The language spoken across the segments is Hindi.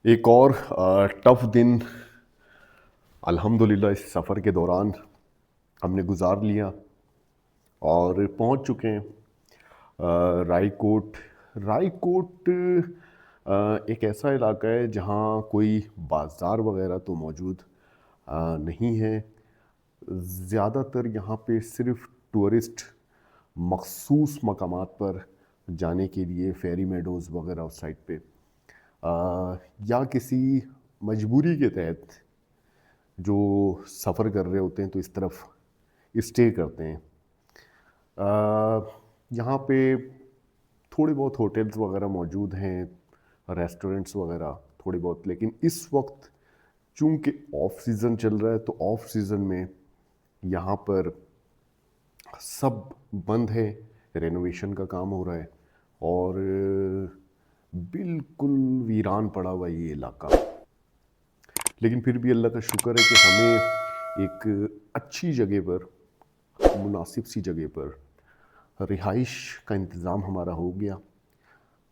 एक और टफ दिन अल्हम्दुलिल्लाह इस सफ़र के दौरान हमने गुजार लिया और पहुंच चुके हैं रायकोट। रायकोट एक ऐसा इलाका है जहां कोई बाज़ार वगैरह तो मौजूद नहीं है। ज़्यादातर यहाँ पे सिर्फ टूरिस्ट मखसूस मकामात पर जाने के लिए फेरी मेडोज़ वगैरह उस साइड पे या किसी मजबूरी के तहत जो सफ़र कर रहे होते हैं तो इस तरफ स्टे करते हैं। यहाँ पे थोड़े बहुत होटल्स वगैरह मौजूद हैं, रेस्टोरेंट्स वगैरह थोड़े बहुत, लेकिन इस वक्त चूंकि ऑफ सीज़न चल रहा है तो ऑफ सीज़न में यहाँ पर सब बंद है, रेनोवेशन का काम हो रहा है और बिल्कुल वीरान पड़ा हुआ ये इलाका। लेकिन फिर भी अल्लाह का शुक्र है कि हमें एक अच्छी जगह पर, मुनासिब सी जगह पर रिहाइश का इंतज़ाम हमारा हो गया।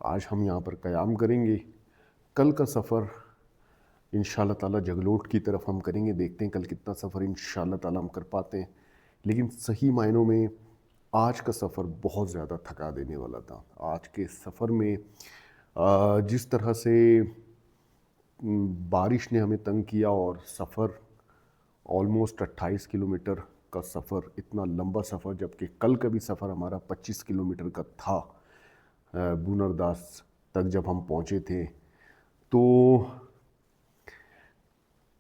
आज हम यहाँ पर क़याम करेंगे। कल का सफ़र इंशाअल्लाह ताला जगलोट की तरफ हम करेंगे। देखते हैं कल कितना सफ़र इंशाअल्लाह ताला हम कर पाते हैं। लेकिन सही मायनों में आज का सफ़र बहुत ज़्यादा थका देने वाला था। आज के सफ़र में जिस तरह से बारिश ने हमें तंग किया और सफ़र ऑलमोस्ट 28 किलोमीटर का सफ़र, इतना लंबा सफ़र, जबकि कल का भी सफ़र हमारा 25 किलोमीटर का था। बुनरदास तक जब हम पहुँचे थे तो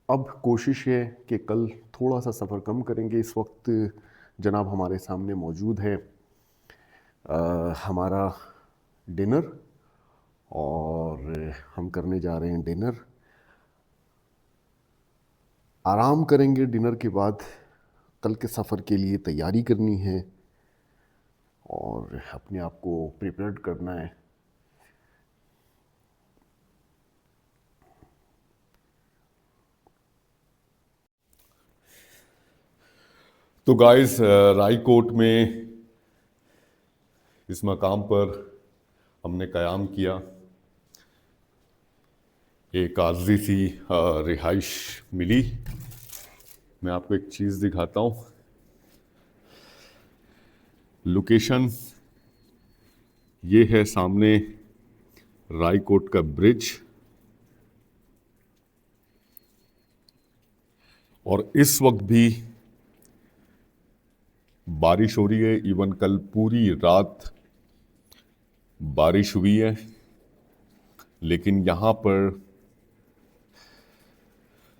अब कोशिश है कि कल थोड़ा सा सफ़र कम करेंगे। इस वक्त जनाब हमारे सामने मौजूद है हमारा डिनर और हम करने जा रहे हैं डिनर। आराम करेंगे, डिनर के बाद कल के सफ़र के लिए तैयारी करनी है और अपने आप को प्रिपेयर्ड करना है। तो गाइस, रायकोट में इस मकाम पर हमने क़याम किया। एक आर्जी सी रिहाइश मिली। मैं आपको एक चीज़ दिखाता हूँ। लोकेशन ये है, सामने रायकोट का ब्रिज और इस वक्त भी बारिश हो रही है। इवन कल पूरी रात बारिश हुई है, लेकिन यहाँ पर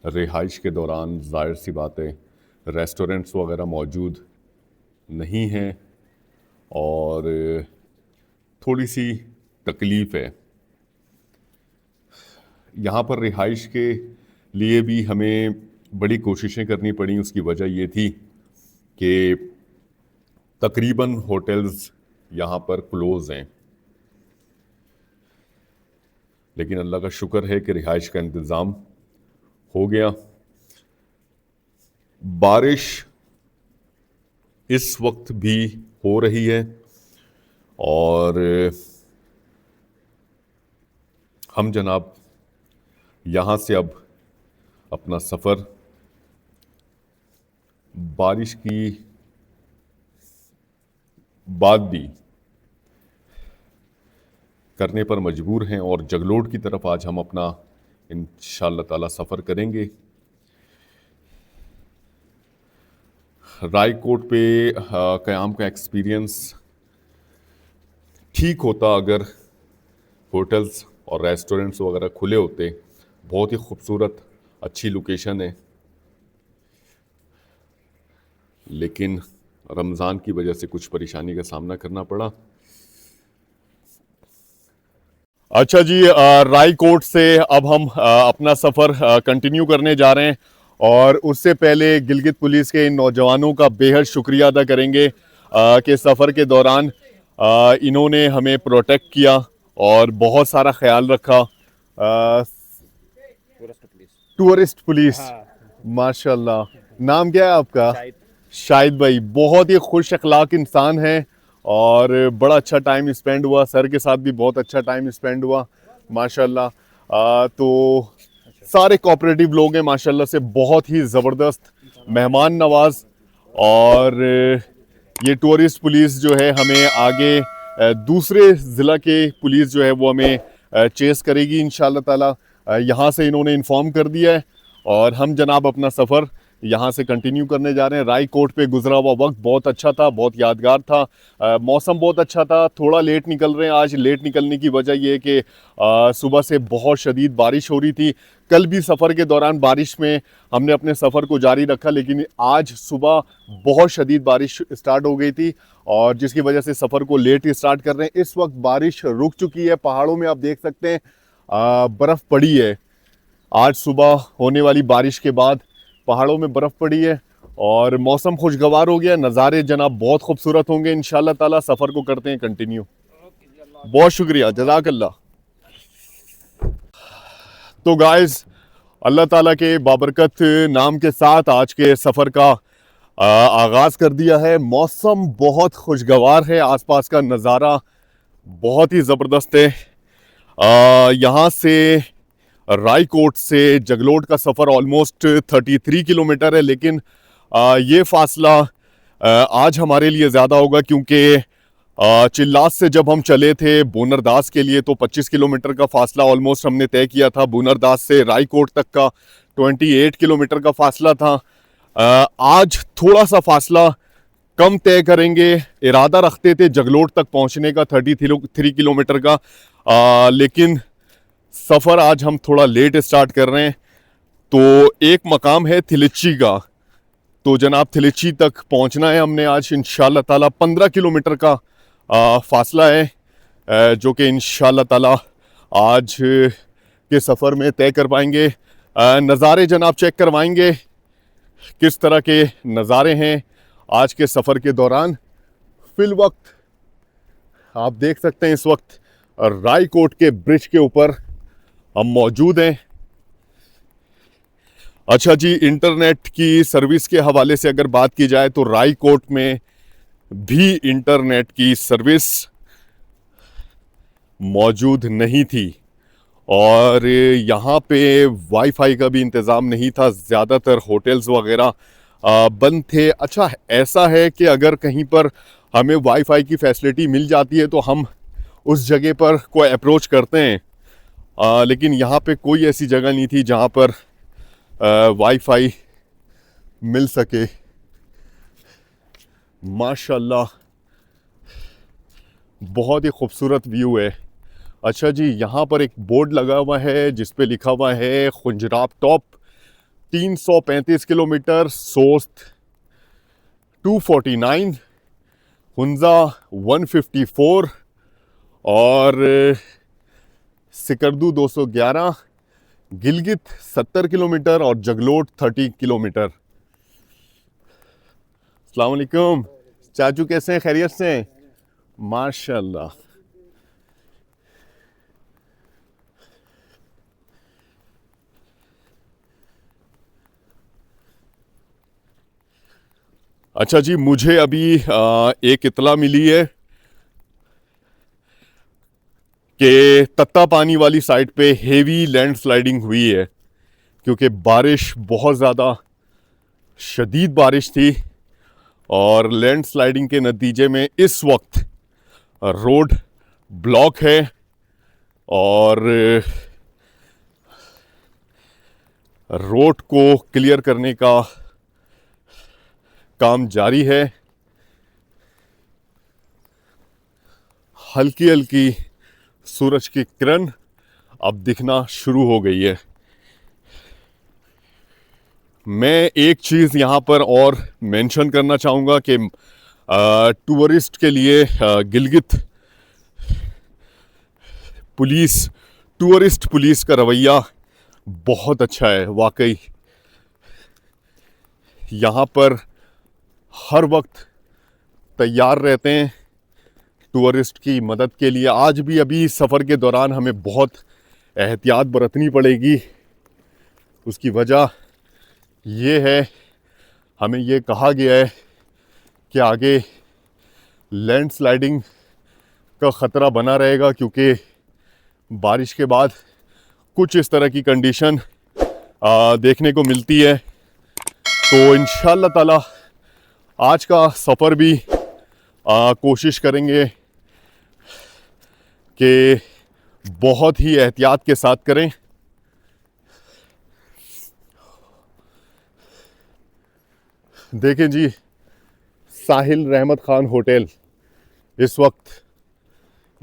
रिहाइश के दौरान जाहिर सी बात है रेस्टोरेंट्स वगैरह मौजूद नहीं हैं और थोड़ी सी तकलीफ़ है। यहाँ पर रिहाइश के लिए भी हमें बड़ी कोशिशें करनी पड़ी। उसकी वजह ये थी कि तकरीबन होटल्स यहाँ पर क्लोज़ हैं, लेकिन अल्लाह का शुक्र है कि रिहाइश का इंतज़ाम हो गया। बारिश इस वक्त भी हो रही है और हम जनाब यहाँ से अब अपना सफ़र बारिश की बाद भी करने पर मजबूर हैं और जगलोट की तरफ आज हम अपना इंशाअल्लाह ताला सफ़र करेंगे। रायकोट पे क़याम का एक्सपीरियंस ठीक होता अगर होटल्स और रेस्टोरेंट्स वगैरह खुले होते। बहुत ही खूबसूरत अच्छी लोकेशन है, लेकिन रमज़ान की वजह से कुछ परेशानी का सामना करना पड़ा। अच्छा जी, रायकोट से अब हम अपना सफ़र कंटिन्यू करने जा रहे हैं और उससे पहले गिलगित पुलिस के इन नौजवानों का बेहद शुक्रिया अदा करेंगे कि सफ़र के दौरान इन्होंने हमें प्रोटेक्ट किया और बहुत सारा ख्याल रखा। टूरिस्ट पुलिस, माशाल्लाह। नाम क्या है आपका? शाहिद भाई बहुत ही खुश अखलाक इंसान हैं और बड़ा अच्छा टाइम स्पेंड हुआ। सर के साथ भी बहुत अच्छा टाइम स्पेंड हुआ माशाल्लाह। तो सारे कोऑपरेटिव लोग हैं माशाल्लाह से, बहुत ही ज़बरदस्त मेहमान नवाज। और ये टूरिस्ट पुलिस जो है हमें आगे दूसरे ज़िला के पुलिस जो है वो हमें चेस करेगी इंशाल्लाह ताला। यहाँ से इन्होंने इन्फॉर्म कर दिया है और हम जनाब अपना सफ़र यहाँ से कंटिन्यू करने जा रहे हैं। रायकोट पे गुजरा हुआ वक्त बहुत अच्छा था, बहुत यादगार था। मौसम बहुत अच्छा था, थोड़ा लेट निकल रहे हैं। आज लेट निकलने की वजह ये है कि सुबह से बहुत शदीद बारिश हो रही थी। कल भी सफ़र के दौरान बारिश में हमने अपने सफ़र को जारी रखा, लेकिन आज सुबह बहुत शदीद बारिश स्टार्ट हो गई थी और जिसकी वजह से सफ़र को लेट स्टार्ट कर रहे हैं। इस वक्त बारिश रुक चुकी है, पहाड़ों में आप देख सकते हैं बर्फ़ पड़ी है। आज सुबह होने वाली बारिश के बाद पहाड़ों में बर्फ़ पड़ी है और मौसम खुशगवार हो गया। नज़ारे जनाब बहुत खूबसूरत होंगे इंशाल्लाह ताला। सफ़र को करते हैं कंटिन्यू। बहुत शुक्रिया, जज़ाकल्लाह। तो गाइस, अल्लाह ताला के बाबरकत नाम के साथ आज के सफ़र का आगाज़ कर दिया है। मौसम बहुत खुशगवार है, आसपास का नज़ारा बहुत ही ज़बरदस्त है। यहाँ से रायकोट से जगलोट का सफ़र ऑलमोस्ट 33 किलोमीटर है, लेकिन ये फ़ासला आज हमारे लिए ज़्यादा होगा क्योंकि चिल्लास से जब हम चले थे बुनरदास के लिए तो 25 किलोमीटर का फ़ासला ऑलमोस्ट हमने तय किया था। बुनरदास से रायकोट तक का 28 किलोमीटर का फ़ासला था। आज थोड़ा सा फ़ासला कम तय करेंगे। इरादा रखते थे जगलोट तक पहुंचने का 33 किलोमीटर का, लेकिन सफ़र आज हम थोड़ा लेट स्टार्ट कर रहे हैं। तो एक मकाम है थिलिच्ची का, तो जनाब थिलिच्ची तक पहुंचना है हमने आज इंशाल्लाह ताला। 15 किलोमीटर का फ़ासला है जो कि इंशाल्लाह ताला आज के सफ़र में तय कर पाएंगे। नज़ारे जनाब चेक करवाएंगे किस तरह के नज़ारे हैं आज के सफ़र के दौरान। फिल वक्त आप देख सकते हैं इस वक्त रायकोट के ब्रिज के ऊपर हम मौजूद हैं। अच्छा जी, इंटरनेट की सर्विस के हवाले से अगर बात की जाए तो रायकोट में भी इंटरनेट की सर्विस मौजूद नहीं थी और यहाँ पे वाईफाई का भी इंतज़ाम नहीं था। ज़्यादातर होटल्स वगैरह बंद थे। अच्छा, ऐसा है कि अगर कहीं पर हमें वाईफाई की फैसिलिटी मिल जाती है तो हम उस जगह पर कोई अप्रोच करते हैं, लेकिन यहाँ पे कोई ऐसी जगह नहीं थी जहाँ पर वाईफाई मिल सके। माशाल्लाह बहुत ही खूबसूरत व्यू है। अच्छा जी, यहाँ पर एक बोर्ड लगा हुआ है जिस पे लिखा हुआ है खुंजराब टॉप 335 किलोमीटर, सोस्त 249, हुंजा 154 और सिकरदू 211, गिलगित 70 किलोमीटर और जगलोट 30 किलोमीटर। अस्सलाम वालेकुम चाचू, कैसे हैं? खैरियत से हैं? माशाल्लाह। अच्छा जी, मुझे अभी एक इतला मिली है कि तत्ता पानी वाली साइड पे हेवी लैंडस्लाइडिंग हुई है क्योंकि बारिश बहुत ज़्यादा शदीद बारिश थी और लैंडस्लाइडिंग के नतीजे में इस वक्त रोड ब्लॉक है और रोड को क्लियर करने का काम जारी है। हल्की हल्की सूरज की किरण अब दिखना शुरू हो गई है। मैं एक चीज़ यहाँ पर और मेंशन करना चाहूँगा कि टूरिस्ट के लिए गिलगित पुलिस, टूरिस्ट पुलिस का रवैया बहुत अच्छा है वाकई। यहाँ पर हर वक्त तैयार रहते हैं टूरिस्ट की मदद के लिए। आज भी अभी सफ़र के दौरान हमें बहुत एहतियात बरतनी पड़ेगी। उसकी वजह ये है, हमें ये कहा गया है कि आगे लैंडस्लाइडिंग का ख़तरा बना रहेगा क्योंकि बारिश के बाद कुछ इस तरह की कंडीशन देखने को मिलती है। तो इंशाल्लाह ताला आज का सफ़र भी कोशिश करेंगे कि बहुत ही एहतियात के साथ करें। देखें जी, साहिल रहमत खान होटल, इस वक्त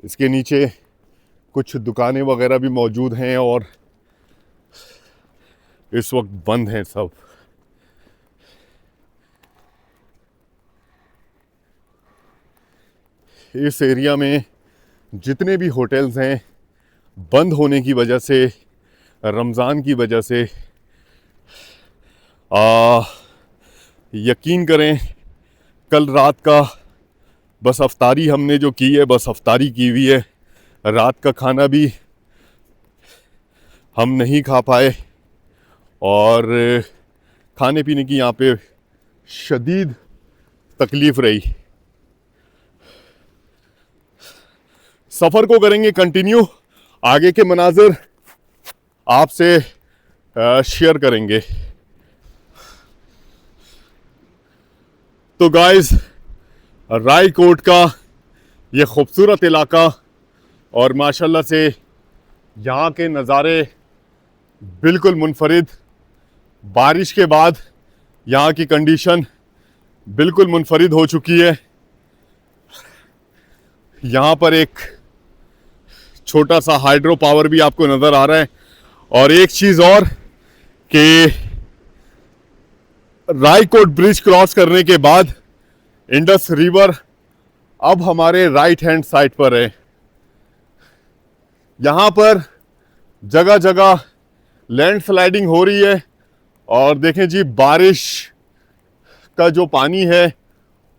इसके नीचे कुछ दुकानें वगैरह भी मौजूद हैं और इस वक्त बंद हैं सब। इस एरिया में जितने भी होटल्स हैं बंद होने की वजह से, रमज़ान की वजह से, यकीन करें कल रात का बस अफ्तारी हमने जो की है, बस अफ्तारी की हुई है। रात का खाना भी हम नहीं खा पाए और खाने पीने की यहाँ पे शदीद तकलीफ़ रही। सफ़र को करेंगे कंटिन्यू, आगे के मनाज़िर आपसे शेयर करेंगे। तो गाइस, रायकोट का ये खूबसूरत इलाका और माशाल्लाह से यहाँ के नज़ारे बिल्कुल मुनफरिद। बारिश के बाद यहाँ की कंडीशन बिल्कुल मुनफरिद हो चुकी है। यहाँ पर एक छोटा सा हाइड्रो पावर भी आपको नज़र आ रहा है। और एक चीज़ और कि रायकोट ब्रिज क्रॉस करने के बाद इंडस रिवर अब हमारे राइट हैंड साइड पर है। यहाँ पर जगह जगह लैंडस्लाइडिंग हो रही है और देखें जी, बारिश का जो पानी है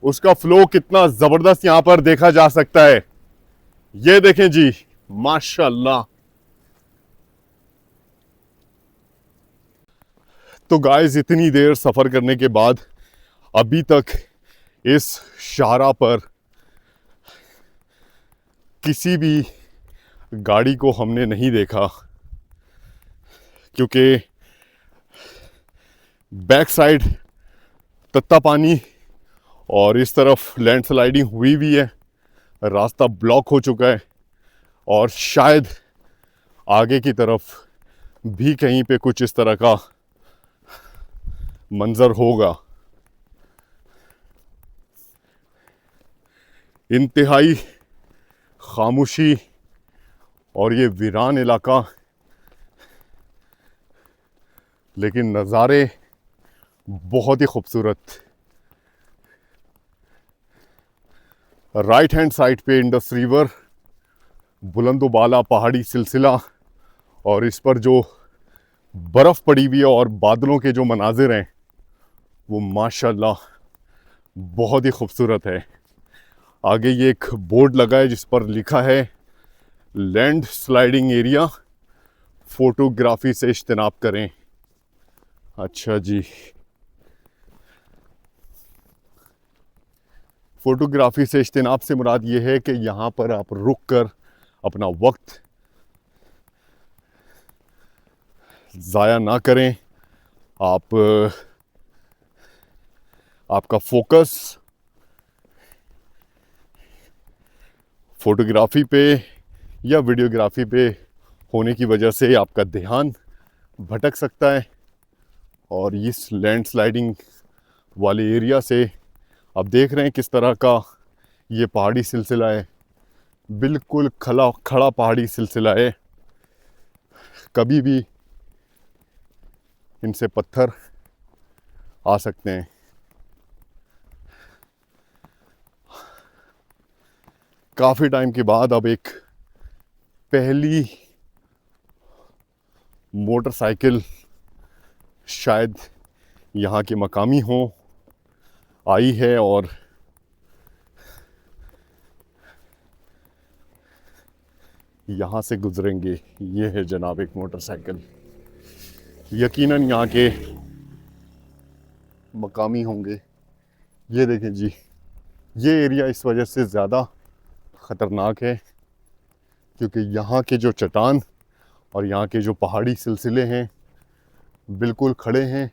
उसका फ्लो कितना ज़बरदस्त यहाँ पर देखा जा सकता है। ये देखें जी, माशाल्लाह। तो गाइस, इतनी देर सफ़र करने के बाद अभी तक इस शाहरा पर किसी भी गाड़ी को हमने नहीं देखा, क्योंकि बैक साइड तत्ता पानी और इस तरफ लैंडस्लाइडिंग हुई भी है, रास्ता ब्लॉक हो चुका है और शायद आगे की तरफ भी कहीं पे कुछ इस तरह का मंजर होगा। इंतहाई खामोशी और ये वीरान इलाका, लेकिन नज़ारे बहुत ही खूबसूरत। राइट हैंड साइड पे इंडस रिवर, बुलंदोबाला पहाड़ी सिलसिला और इस पर जो बर्फ़ पड़ी हुई है और बादलों के जो मनाजिर हैं वो माशाल्लाह बहुत ही खूबसूरत है। आगे ये एक बोर्ड लगा है जिस पर लिखा है लैंड स्लाइडिंग एरिया, फोटोग्राफी से इज्तनाब करें। अच्छा जी, फोटोग्राफी से इज्तनाब से मुराद ये है कि यहाँ पर आप रुक कर अपना वक्त ज़ाया ना करें। आपका फोकस फोटोग्राफी पे या वीडियोग्राफी पे होने की वजह से आपका ध्यान भटक सकता है। और इस लैंडस्लाइडिंग वाले एरिया से आप देख रहे हैं किस तरह का ये पहाड़ी सिलसिला है, बिल्कुल खड़ा पहाड़ी सिलसिला है। कभी भी इनसे पत्थर आ सकते हैं। काफ़ी टाइम के बाद अब एक पहली मोटरसाइकिल, शायद यहाँ के मकामी हों, आई है और यहाँ से गुजरेंगे। ये है जनाब एक मोटरसाइकिल, यकीनन यहाँ के मकामी होंगे। ये देखें जी, ये एरिया इस वजह से ज़्यादा ख़तरनाक है क्योंकि यहाँ के जो चट्टान और यहाँ के जो पहाड़ी सिलसिले हैं बिल्कुल खड़े हैं,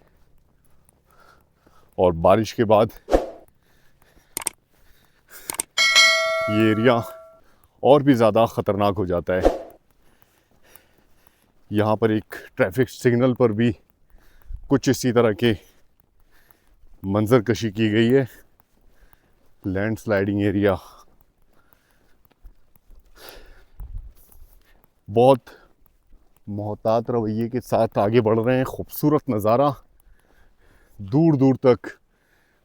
और बारिश के बाद ये एरिया और भी ज़्यादा ख़तरनाक हो जाता है। यहाँ पर एक ट्रैफिक सिग्नल पर भी कुछ इसी तरह के मंजर कशी की गई है। लैंडस्लाइडिंग एरिया, बहुत मोहतात रवैये के साथ आगे बढ़ रहे हैं। खूबसूरत नज़ारा, दूर दूर तक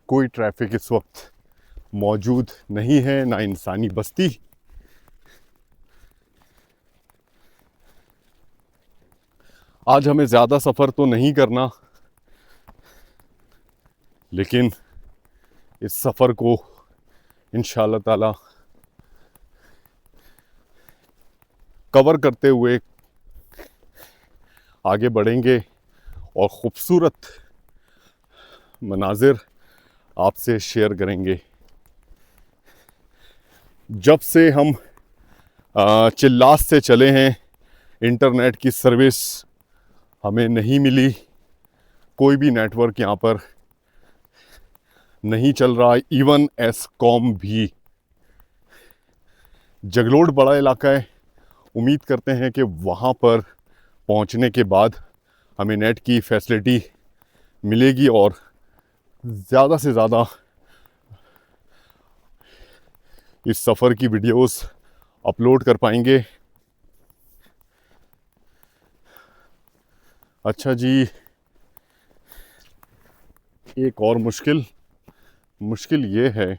कोई ट्रैफिक इस वक्त मौजूद नहीं है, ना इंसानी बस्ती। आज हमें ज़्यादा सफ़र तो नहीं करना, लेकिन इस सफ़र को इंशाअल्लाह ताला कवर करते हुए आगे बढ़ेंगे और ख़ूबसूरत मनाजिर आपसे शेयर करेंगे। जब से हम चिल्लास से चले हैं, इंटरनेट की सर्विस हमें नहीं मिली, कोई भी नेटवर्क यहाँ पर नहीं चल रहा। इवन एस्कॉम भी। जगलोड बड़ा इलाका है, उम्मीद करते हैं कि वहाँ पर पहुँचने के बाद हमें नेट की फैसिलिटी मिलेगी और ज़्यादा से ज़्यादा इस सफ़र की वीडियोस अपलोड कर पाएंगे। अच्छा जी, एक और मुश्किल ये है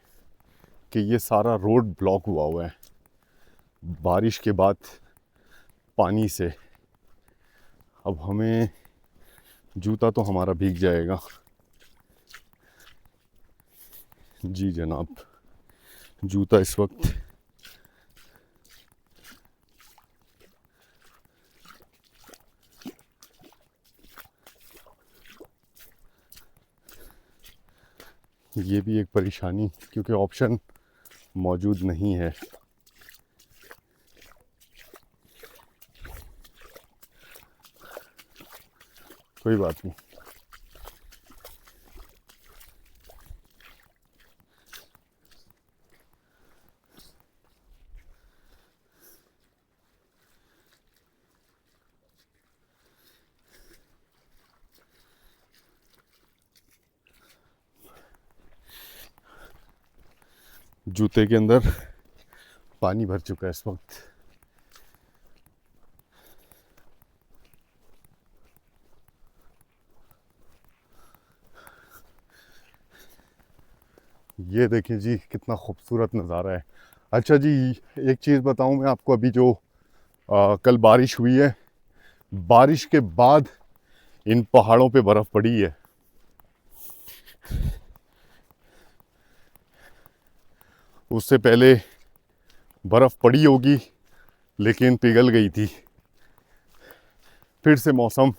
कि ये सारा रोड ब्लॉक हुआ है बारिश के बाद पानी से। अब हमें, जूता तो हमारा भीग जाएगा। जी जनाब, जूता इस वक्त ये भी एक परेशानी, क्योंकि ऑप्शन मौजूद नहीं है। कोई बात नहीं। जूते के अंदर पानी भर चुका है इस वक्त। ये देखिए जी, कितना खूबसूरत नज़ारा है। अच्छा जी, एक चीज़ बताऊं मैं आपको, अभी जो कल बारिश हुई है, बारिश के बाद इन पहाड़ों पे बर्फ़ पड़ी है। उससे पहले बर्फ़ पड़ी होगी लेकिन पिघल गई थी। फिर से मौसम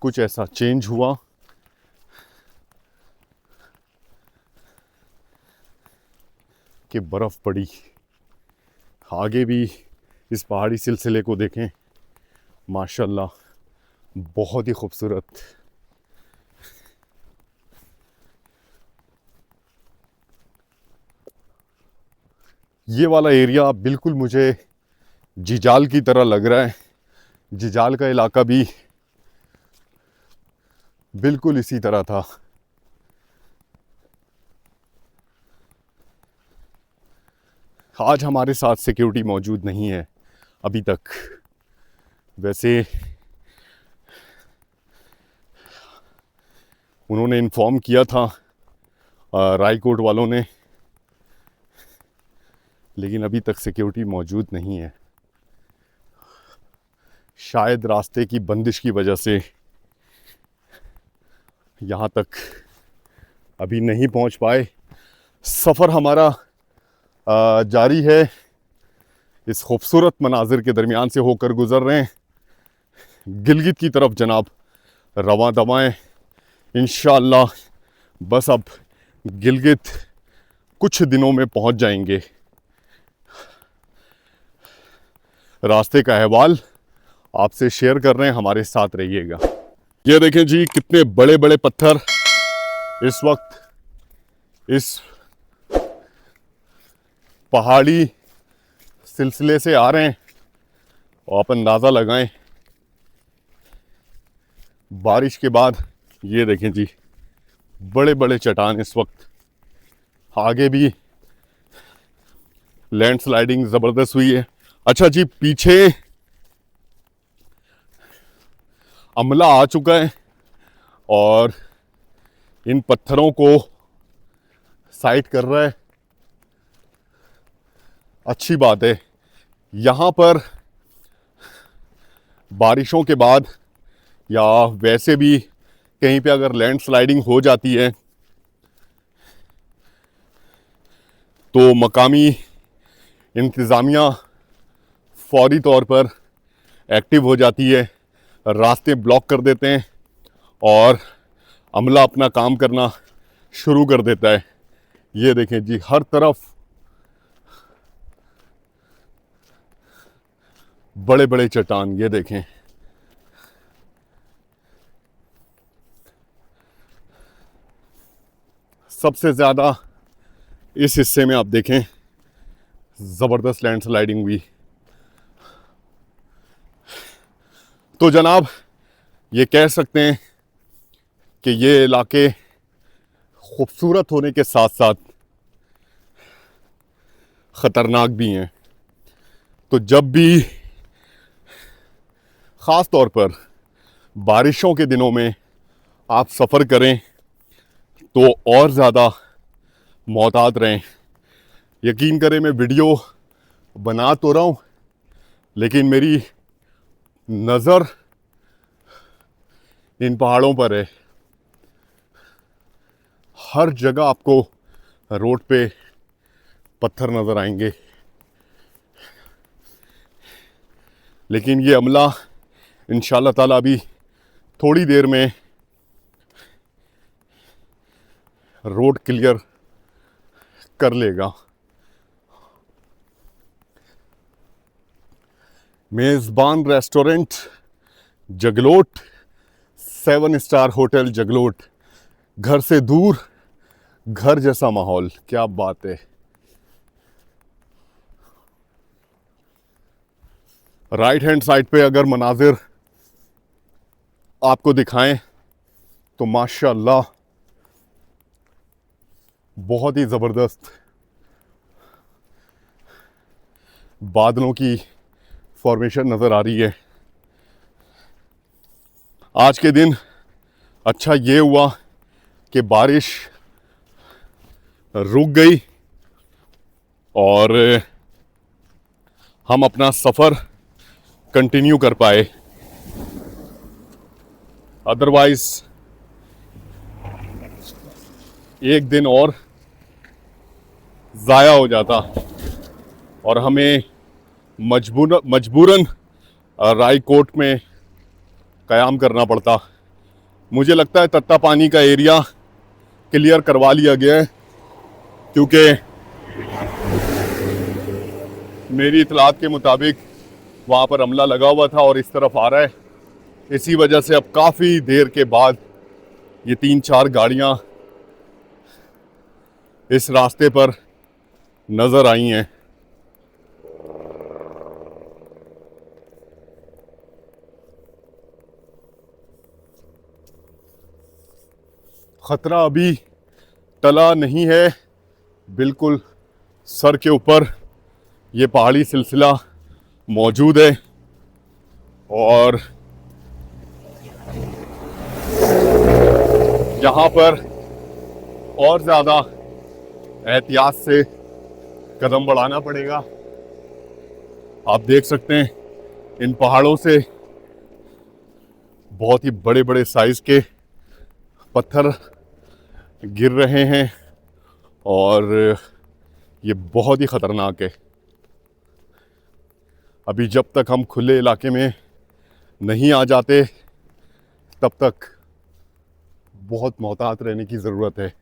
कुछ ऐसा चेंज हुआ कि बर्फ़ पड़ी। आगे भी इस पहाड़ी सिलसिले को देखें, माशाल्लाह बहुत ही खूबसूरत। ये वाला एरिया बिल्कुल मुझे जिजाल की तरह लग रहा है। जिजाल का इलाका भी बिल्कुल इसी तरह था। आज हमारे साथ सिक्योरिटी मौजूद नहीं है अभी तक। वैसे उन्होंने इन्फॉर्म किया था रायकोट वालों ने, लेकिन अभी तक सिक्योरिटी मौजूद नहीं है। शायद रास्ते की बंदिश की वजह से यहाँ तक अभी नहीं पहुँच पाए। सफ़र हमारा जारी है। इस खूबसूरत मनाजिर के दरमियान से होकर गुज़र रहे हैं। गिलगित की तरफ जनाब रवां दवाएँ इंशाअल्लाह। बस अब गिलगित कुछ दिनों में पहुंच जाएंगे। रास्ते का अहवाल आपसे शेयर कर रहे हैं, हमारे साथ रहिएगा। ये देखें जी, कितने बड़े बड़े पत्थर इस वक्त इस पहाड़ी सिलसिले से आ रहे हैं। और आप अंदाज़ा लगाएं, बारिश के बाद ये देखें जी, बड़े बड़े चट्टान इस वक्त। आगे भी लैंडस्लाइडिंग ज़बरदस्त हुई है। अच्छा जी, पीछे अमला आ चुका है और इन पत्थरों को साइड कर रहा है। अच्छी बात है। यहाँ पर बारिशों के बाद या वैसे भी कहीं पे अगर लैंडस्लाइडिंग हो जाती है तो मकामी इंतज़ामिया फौरी तौर पर एक्टिव हो जाती है, रास्ते ब्लॉक कर देते हैं और अमला अपना काम करना शुरू कर देता है। ये देखें जी, हर तरफ बड़े बड़े चट्टान। ये देखें, सबसे ज़्यादा इस हिस्से में आप देखें ज़बरदस्त लैंडस्लाइडिंग हुई। तो जनाब, ये कह सकते हैं कि ये इलाके खूबसूरत होने के साथ साथ ख़तरनाक भी हैं। तो जब भी ख़ास तौर पर बारिशों के दिनों में आप सफ़र करें तो और ज़्यादा मोहतात रहें। यकीन करें, मैं वीडियो बना तो रहा हूँ लेकिन मेरी नज़र इन पहाड़ों पर है। हर जगह आपको रोड पे पत्थर नज़र आएंगे, लेकिन ये अमला इंशाल्लाह ताला अभी थोड़ी देर में रोड क्लियर कर लेगा। मेज़बान restaurant Jaglot, 7 star hotel Jaglot. घर से दूर, घर जैसा माहौल। क्या बात है। राइट हैंड साइड पे अगर मनाजिर आपको दिखाएं तो माशाल्लाह बहुत ही ज़बरदस्त बादलों की फॉर्मेशन नज़र आ रही है। आज के दिन अच्छा ये हुआ कि बारिश रुक गई और हम अपना सफ़र कंटिन्यू कर पाए। अदरवाइज़ एक दिन और ज़ाया हो जाता और हमें मजबूरन रायकोट में क़याम करना पड़ता। मुझे लगता है तत्ता पानी का एरिया क्लियर करवा लिया गया है, क्योंकि मेरी इतलात के मुताबिक वहाँ पर अमला लगा हुआ था और इस तरफ आ रहा है। इसी वजह से अब काफ़ी देर के बाद ये 3-4 गाड़ियाँ इस रास्ते पर नज़र आई हैं। ख़तरा अभी टला नहीं है। बिल्कुल सर के ऊपर ये पहाड़ी सिलसिला मौजूद है और यहाँ पर और ज़्यादा एहतियात से कदम बढ़ाना पड़ेगा। आप देख सकते हैं इन पहाड़ों से बहुत ही बड़े बड़े साइज़ के पत्थर गिर रहे हैं और ये बहुत ही ख़तरनाक है। अभी जब तक हम खुले इलाके में नहीं आ जाते तब तक बहुत मोहतात रहने की ज़रूरत है।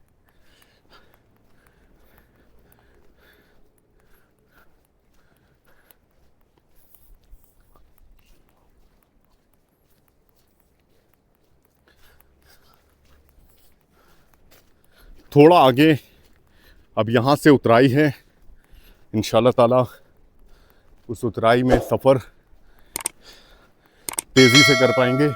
थोड़ा आगे अब यहाँ से उतराई है, इंशाल्लाह ताला उस उतराई में सफ़र तेज़ी से कर पाएंगे।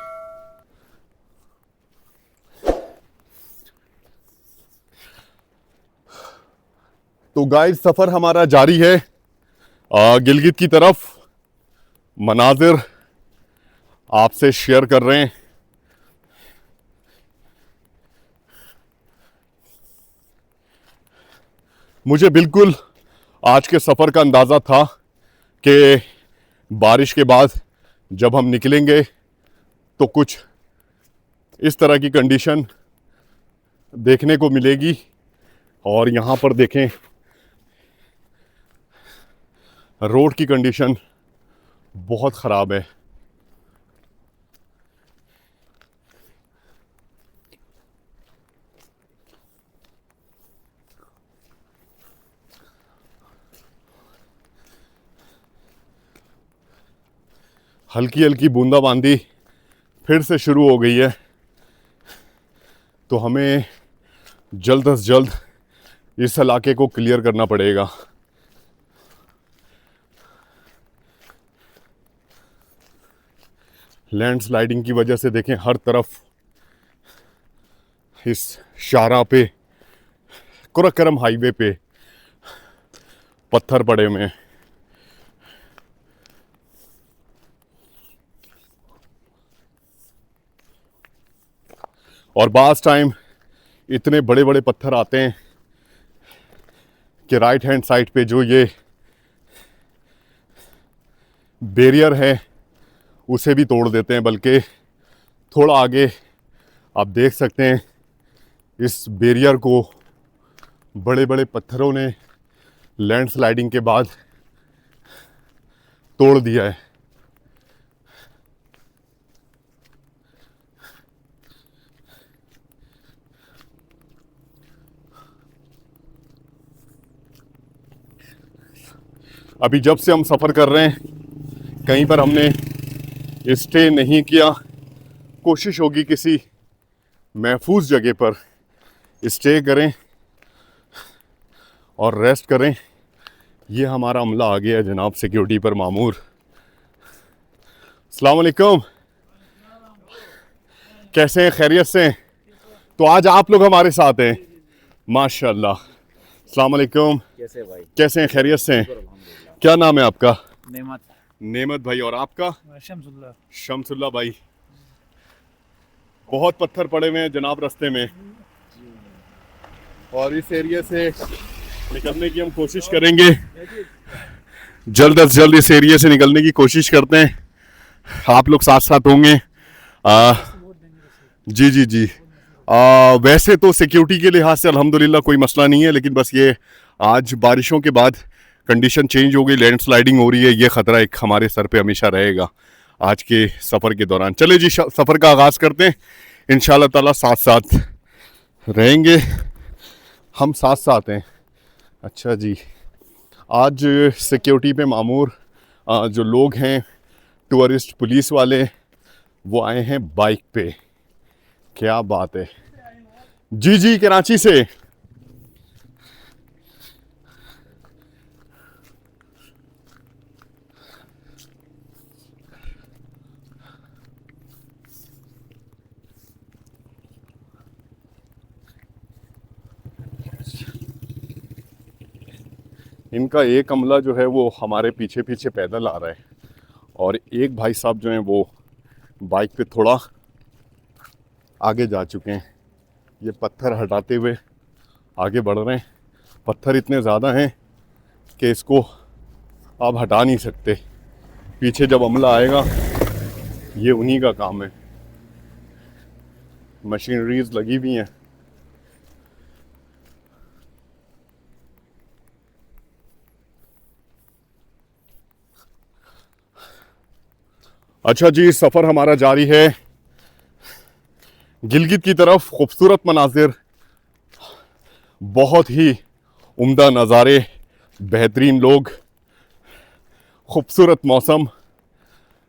तो गाइस सफ़र हमारा जारी है गिलगित की तरफ। मनाजिर आपसे शेयर कर रहे हैं। मुझे बिल्कुल आज के सफ़र का अंदाज़ा था कि बारिश के बाद जब हम निकलेंगे तो कुछ इस तरह की कंडीशन देखने को मिलेगी। और यहाँ पर देखें रोड की कंडीशन बहुत ख़राब है। हल्की हल्की बूंदाबांदी फिर से शुरू हो गई है, तो हमें जल्द से जल्द इस इलाके को क्लियर करना पड़ेगा। लैंडस्लाइडिंग की वजह से देखें हर तरफ इस शाहराह पे, कुरक्करम हाईवे पे पत्थर पड़े हुए हैं। और बास टाइम इतने बड़े बड़े पत्थर आते हैं कि राइट हैंड साइड पे जो ये बैरियर है उसे भी तोड़ देते हैं। बल्कि थोड़ा आगे आप देख सकते हैं इस बैरियर को बड़े बड़े पत्थरों ने लैंडस्लाइडिंग के बाद तोड़ दिया है। अभी जब से हम सफ़र कर रहे हैं कहीं पर हमने स्टे नहीं किया। कोशिश होगी किसी महफूज जगह पर स्टे करें और रेस्ट करें। ये हमारा अमला आ गया है जनाब सिक्योरिटी पर मामूर। अस्सलाम वालेकुम, कैसे हैं? खैरियत से हैं? तो आज आप लोग हमारे साथ हैं माशाल्लाह। अस्सलाम वालेकुम, कैसे भाई? कैसे हैं? खैरियत से हैं? अल्हम्दुलिल्लाह। क्या नाम है आपका? नेमत। नेमत भाई। और आपका? शमसुल्लाह। शमसुल्लाह भाई। बहुत पत्थर पड़े हुए हैं जनाब रास्ते में, और इस एरिया से निकलने की हम कोशिश करेंगे। जल्द से जल्द इस एरिया से निकलने की कोशिश करते हैं। आप लोग साथ साथ होंगे। जी जी जी। वैसे तो सिक्योरिटी के लिहाज से अल्हम्दुलिल्लाह कोई मसला नहीं है, लेकिन बस ये आज बारिशों के बाद कंडीशन चेंज हो गई, लैंडस्लाइडिंग हो रही है। ये ख़तरा एक हमारे सर पे हमेशा रहेगा आज के सफ़र के दौरान। चले जी सफ़र का आगाज़ करते हैं। इंशाल्लाह ताला साथ साथ रहेंगे, हम साथ साथ हैं। अच्छा जी, आज सिक्योरिटी पे मामूर जो लोग हैं टूरिस्ट पुलिस वाले, वो आए हैं बाइक पे। क्या बात है। जी जी, कराची से। इनका एक अमला जो है वो हमारे पीछे पीछे पैदल आ रहा है, और एक भाई साहब जो हैं वो बाइक पे थोड़ा आगे जा चुके हैं। ये पत्थर हटाते हुए आगे बढ़ रहे हैं। पत्थर इतने ज़्यादा हैं कि इसको आप हटा नहीं सकते। पीछे जब अमला आएगा ये उन्हीं का काम है। मशीनरीज लगी हुई हैं। अच्छा जी, सफ़र हमारा जारी है गिलगित की तरफ। खूबसूरत मनाजिर, बहुत ही उम्दा नज़ारे, बेहतरीन लोग, खूबसूरत मौसम,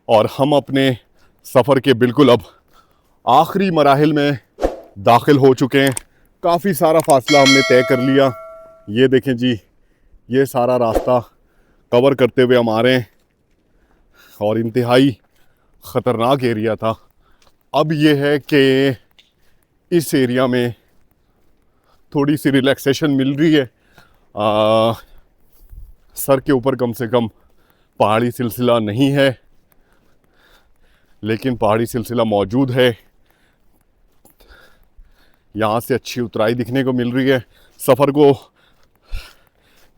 और हम अपने सफ़र के बिल्कुल अब आखिरी मराहिल में दाखिल हो चुके हैं। काफ़ी सारा फासला हमने तय कर लिया। ये देखें जी, ये सारा रास्ता कवर करते हुए हम आ रहे हैं और इंतहाई ख़तरनाक एरिया था। अब ये है कि इस एरिया में थोड़ी सी रिलैक्सेशन मिल रही है। सर के ऊपर कम से कम पहाड़ी सिलसिला नहीं है, लेकिन पहाड़ी सिलसिला मौजूद है। यहाँ से अच्छी उतराई दिखने को मिल रही है। सफ़र को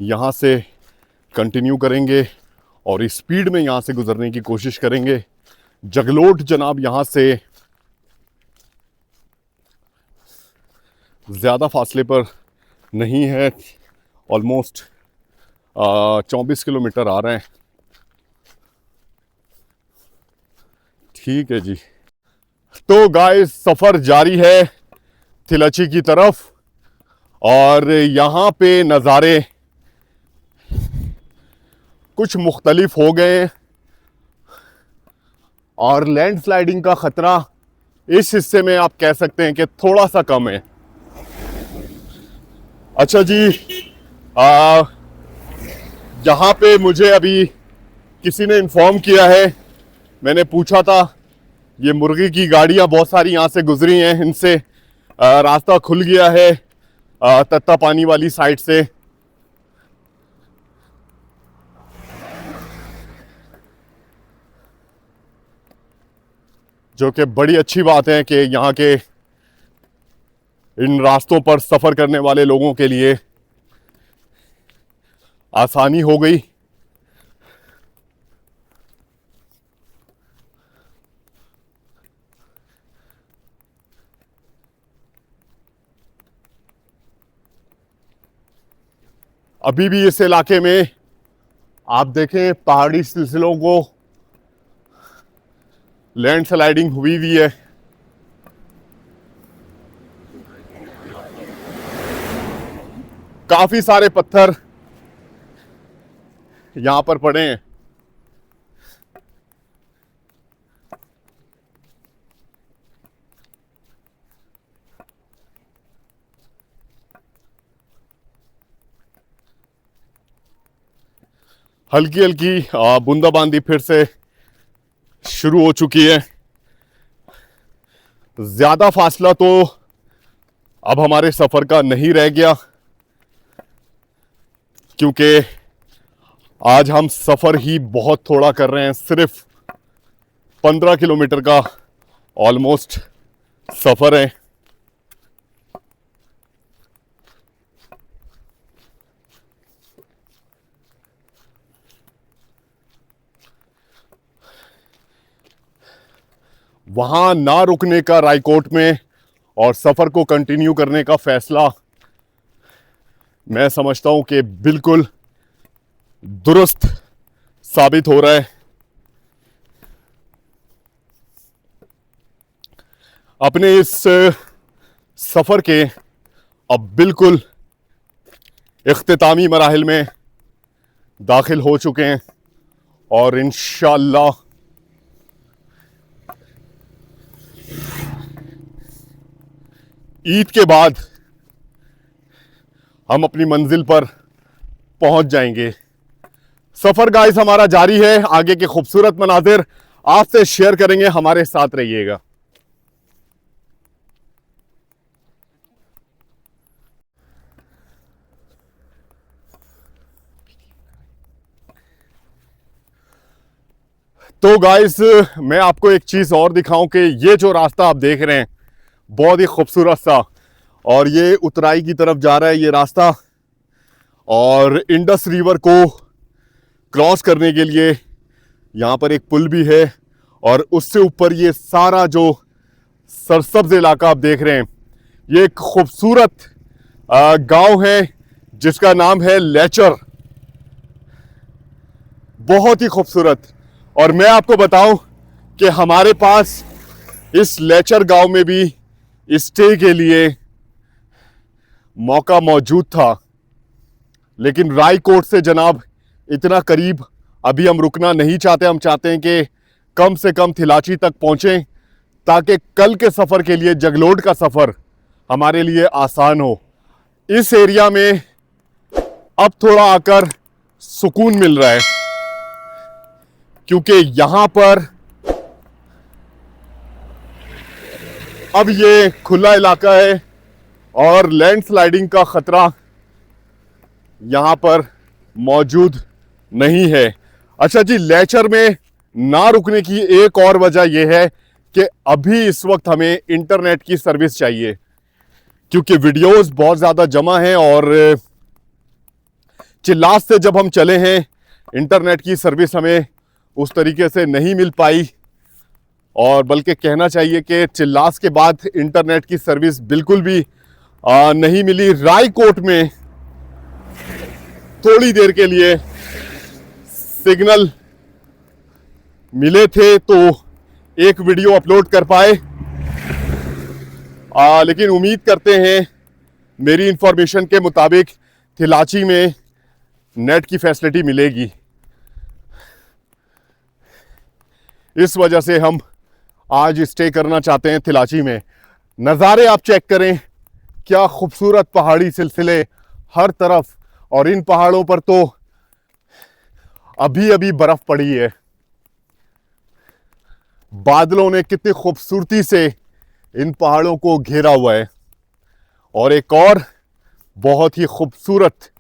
यहाँ से कंटिन्यू करेंगे और स्पीड में यहाँ से गुजरने की कोशिश करेंगे। जगलोट जनाब यहाँ से ज़्यादा फासले पर नहीं है, ऑलमोस्ट 24 किलोमीटर आ रहे हैं। ठीक है जी, तो गाइस सफ़र जारी है थिलाची की तरफ और यहाँ पे नज़ारे कुछ मुख्तलिफ हो गए और लैंडस्लाइडिंग का ख़तरा इस हिस्से में आप कह सकते हैं कि थोड़ा सा कम है। अच्छा जी, यहाँ पे मुझे अभी किसी ने इन्फॉर्म किया है, मैंने पूछा था, ये मुर्गी की गाड़ियाँ बहुत सारी यहाँ से गुजरी हैं, इनसे रास्ता खुल गया है तत्ता पानी वाली साइड से। जो कि बड़ी अच्छी बात है कि यहाँ के इन रास्तों पर सफ़र करने वाले लोगों के लिए आसानी हो गई। अभी भी इस इलाके में आप देखें पहाड़ी सिलसिलों को लैंडस्लाइडिंग हुई हुई है। काफी सारे पत्थर यहां पर पड़े हैं। हल्की हल्की बूंदाबांदी फिर से शुरू हो चुकी है। ज्यादा फासला तो अब हमारे सफर का नहीं रह गया, क्योंकि आज हम सफर ही बहुत थोड़ा कर रहे हैं। सिर्फ 15 किलोमीटर का ऑलमोस्ट सफर है। वहां ना रुकने का रायकोट में और सफर को कंटिन्यू करने का फैसला मैं समझता हूं कि बिल्कुल दुरुस्त साबित हो रहा है। अपने इस सफर के अब बिल्कुल इख्तितामी मराहिल में दाखिल हो चुके हैं और इंशाअल्लाह ईद के बाद हम अपनी मंजिल पर पहुंच जाएंगे। सफर गाइस हमारा जारी है। आगे के खूबसूरत मनाजिर आपसे शेयर करेंगे, हमारे साथ रहिएगा। तो गाइस मैं आपको एक चीज और दिखाऊं कि ये जो रास्ता आप देख रहे हैं बहुत ही खूबसूरत सा, और ये उतराई की तरफ जा रहा है ये रास्ता, और इंडस रिवर को क्रॉस करने के लिए यहाँ पर एक पुल भी है, और उससे ऊपर ये सारा जो सरसब्ज इलाका आप देख रहे हैं, ये एक खूबसूरत गांव है जिसका नाम है लैचर। बहुत ही खूबसूरत। और मैं आपको बताऊं कि हमारे पास इस लैचर गांव में भी स्टे के लिए मौका मौजूद था, लेकिन रायकोट से जनाब इतना करीब अभी हम रुकना नहीं चाहते। हम चाहते हैं कि कम से कम थिलाची तक पहुंचें, ताकि कल के सफ़र के लिए जगलोट का सफ़र हमारे लिए आसान हो। इस एरिया में अब थोड़ा आकर सुकून मिल रहा है, क्योंकि यहां पर अब ये खुला इलाका है और लैंडस्लाइडिंग का खतरा यहां पर मौजूद नहीं है। अच्छा जी, लेचर में ना रुकने की एक और वजह यह है कि अभी इस वक्त हमें इंटरनेट की सर्विस चाहिए, क्योंकि वीडियोस बहुत ज़्यादा जमा हैं और चिल्लास से जब हम चले हैं इंटरनेट की सर्विस हमें उस तरीके से नहीं मिल पाई, और बल्कि कहना चाहिए कि चिल्लास के बाद इंटरनेट की सर्विस बिल्कुल भी नहीं मिली। रायकोट में थोड़ी देर के लिए सिग्नल मिले थे तो एक वीडियो अपलोड कर पाए, लेकिन उम्मीद करते हैं मेरी इंफॉर्मेशन के मुताबिक थिलाची में नेट की फैसिलिटी मिलेगी। इस वजह से हम आज स्टे करना चाहते हैं थिलाची में। नज़ारे आप चेक करें, क्या खूबसूरत पहाड़ी सिलसिले हर तरफ, और इन पहाड़ों पर तो अभी अभी बर्फ पड़ी है। बादलों ने कितनी खूबसूरती से इन पहाड़ों को घेरा हुआ है, और एक और बहुत ही खूबसूरत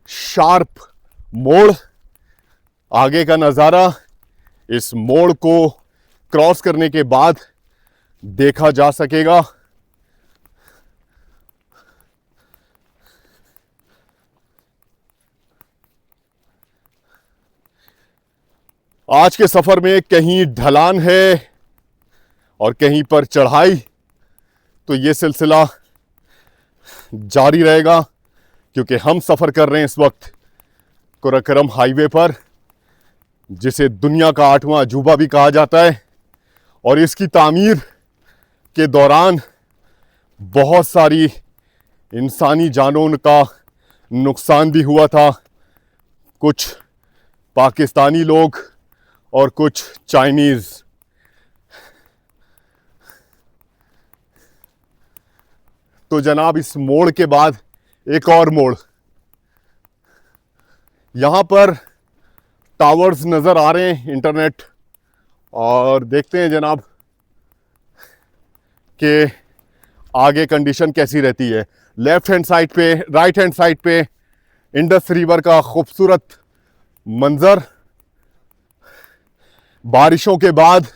शार्प मोड़, आगे का नज़ारा इस मोड़ को क्रॉस करने के बाद देखा जा सकेगा। आज के सफर में कहीं ढलान है और कहीं पर चढ़ाई, तो ये सिलसिला जारी रहेगा, क्योंकि हम सफर कर रहे हैं इस वक्त कुरकरम हाईवे पर, जिसे दुनिया का 8वां अजूबा भी कहा जाता है। और इसकी तामीर के दौरान बहुत सारी इंसानी जानों का नुकसान भी हुआ था। कुछ पाकिस्तानी लोग और कुछ चाइनीज़। तो जनाब, इस मोड़ के बाद एक और मोड़, यहाँ पर टावर्स नज़र आ रहे हैं इंटरनेट, और देखते हैं जनाब कि आगे कंडीशन कैसी रहती है। लेफ्ट हैंड साइड पे, राइट हैंड साइड पे इंडस रिवर का खूबसूरत मंजर। बारिशों के बाद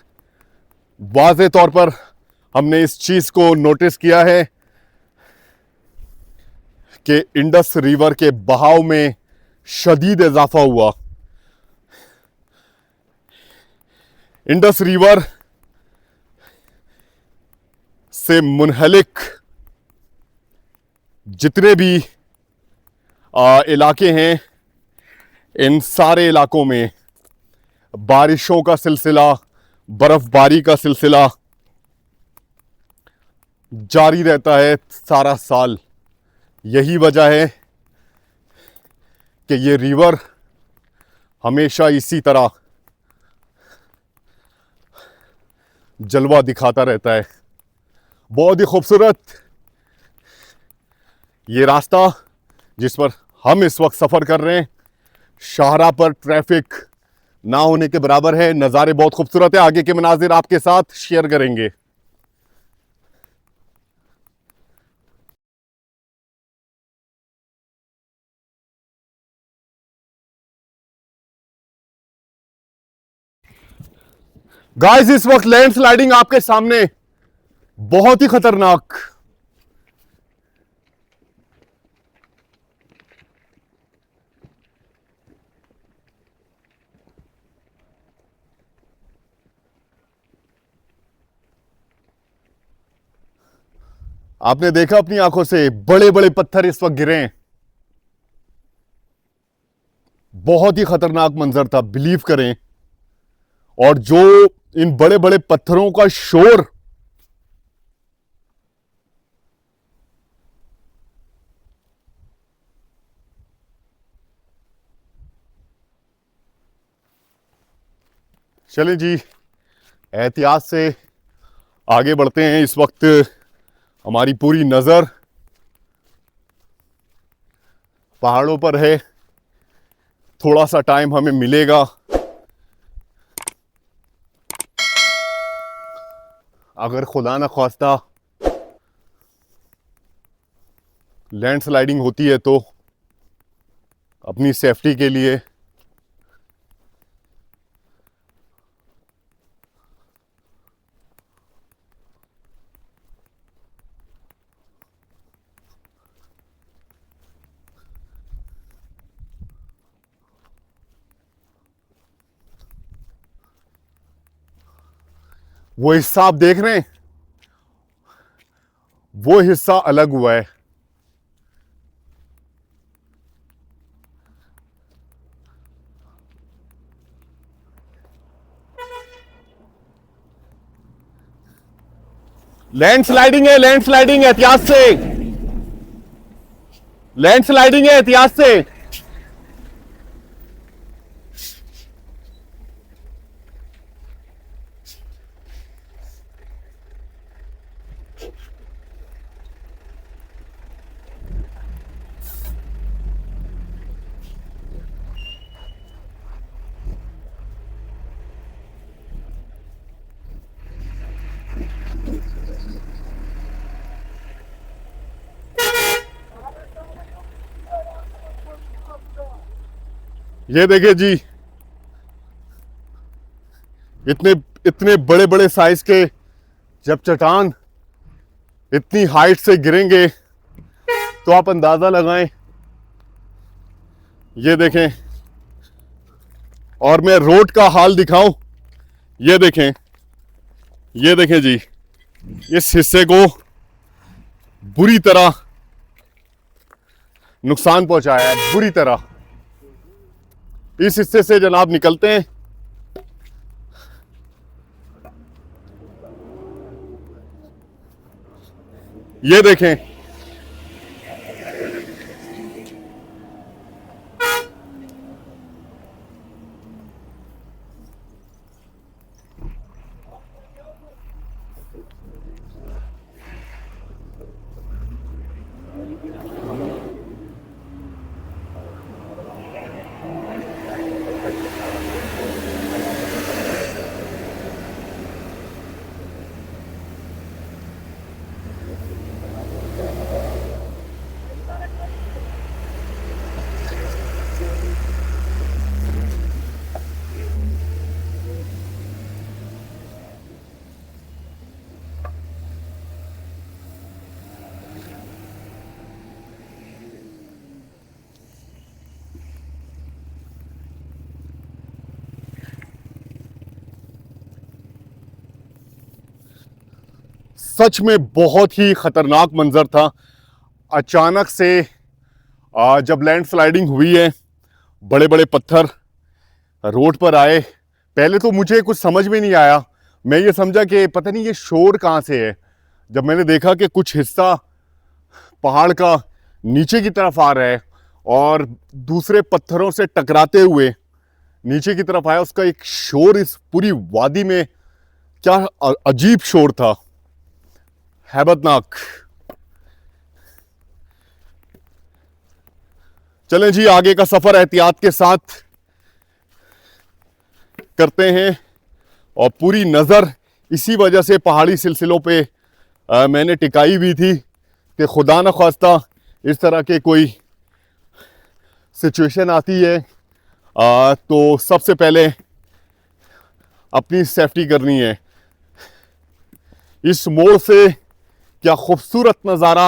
वाज़े तौर पर हमने इस चीज़ को नोटिस किया है कि इंडस रिवर के बहाव में शदीद इजाफा हुआ। इंडस रिवर से मुनहलिक जितने भी इलाके हैं, इन सारे इलाकों में बारिशों का सिलसिला, बर्फबारी का सिलसिला जारी रहता है सारा साल। यही वजह है कि ये रिवर हमेशा इसी तरह जलवा दिखाता रहता है। बहुत ही खूबसूरत ये रास्ता जिस पर हम इस वक्त सफ़र कर रहे हैं, शाहराह पर ट्रैफिक ना होने के बराबर है। नज़ारे बहुत खूबसूरत है, आगे के मनाजिर आपके साथ शेयर करेंगे। गाइस, इस वक्त लैंडस्लाइडिंग आपके सामने, बहुत ही खतरनाक। आपने देखा अपनी आंखों से, बड़े बड़े पत्थर इस वक्त गिरे हैं। बहुत ही खतरनाक मंजर था, बिलीव करें। और जो इन बड़े बड़े पत्थरों का शोर, चलें जी, एहतियात से आगे बढ़ते हैं। इस वक्त हमारी पूरी नज़र पहाड़ों पर है। थोड़ा सा टाइम हमें मिलेगा, अगर खुदा न ख्वास्ता लैंडस्लाइडिंग होती है तो अपनी सेफ्टी के लिए वो हिस्सा आप देख रहे हैं, वो हिस्सा अलग हुआ है। लैंडस्लाइडिंग है, लैंडस्लाइडिंग है एहतियात से, लैंडस्लाइडिंग है एहतियात से। ये देखिए जी, इतने इतने बड़े बड़े साइज के जब चट्टान इतनी हाइट से गिरेंगे तो आप अंदाजा लगाएं। ये देखें, और मैं रोड का हाल दिखाऊं, ये देखें, ये देखें जी, इस हिस्से को बुरी तरह नुकसान पहुंचाया है, बुरी तरह। इस हिस्से से जनाब निकलते हैं, ये देखें, सच में बहुत ही खतरनाक मंजर था। अचानक से जब लैंडस्लाइडिंग हुई है, बड़े बड़े पत्थर रोड पर आए। पहले तो मुझे कुछ समझ में नहीं आया, मैं ये समझा कि पता नहीं ये शोर कहाँ से है। जब मैंने देखा कि कुछ हिस्सा पहाड़ का नीचे की तरफ आ रहा है और दूसरे पत्थरों से टकराते हुए नीचे की तरफ आया, उसका एक शोर इस पूरी वादी में, क्या अजीब शोर था, हैबतनाक। चलें जी, आगे का सफर एहतियात के साथ करते हैं। और पूरी नज़र इसी वजह से पहाड़ी सिलसिलों पे मैंने टिकाई भी थी कि खुदा न ख्वास्ता इस तरह के कोई सिचुएशन आती है तो सबसे पहले अपनी सेफ्टी करनी है। इस मोड़ से क्या खूबसूरत नज़ारा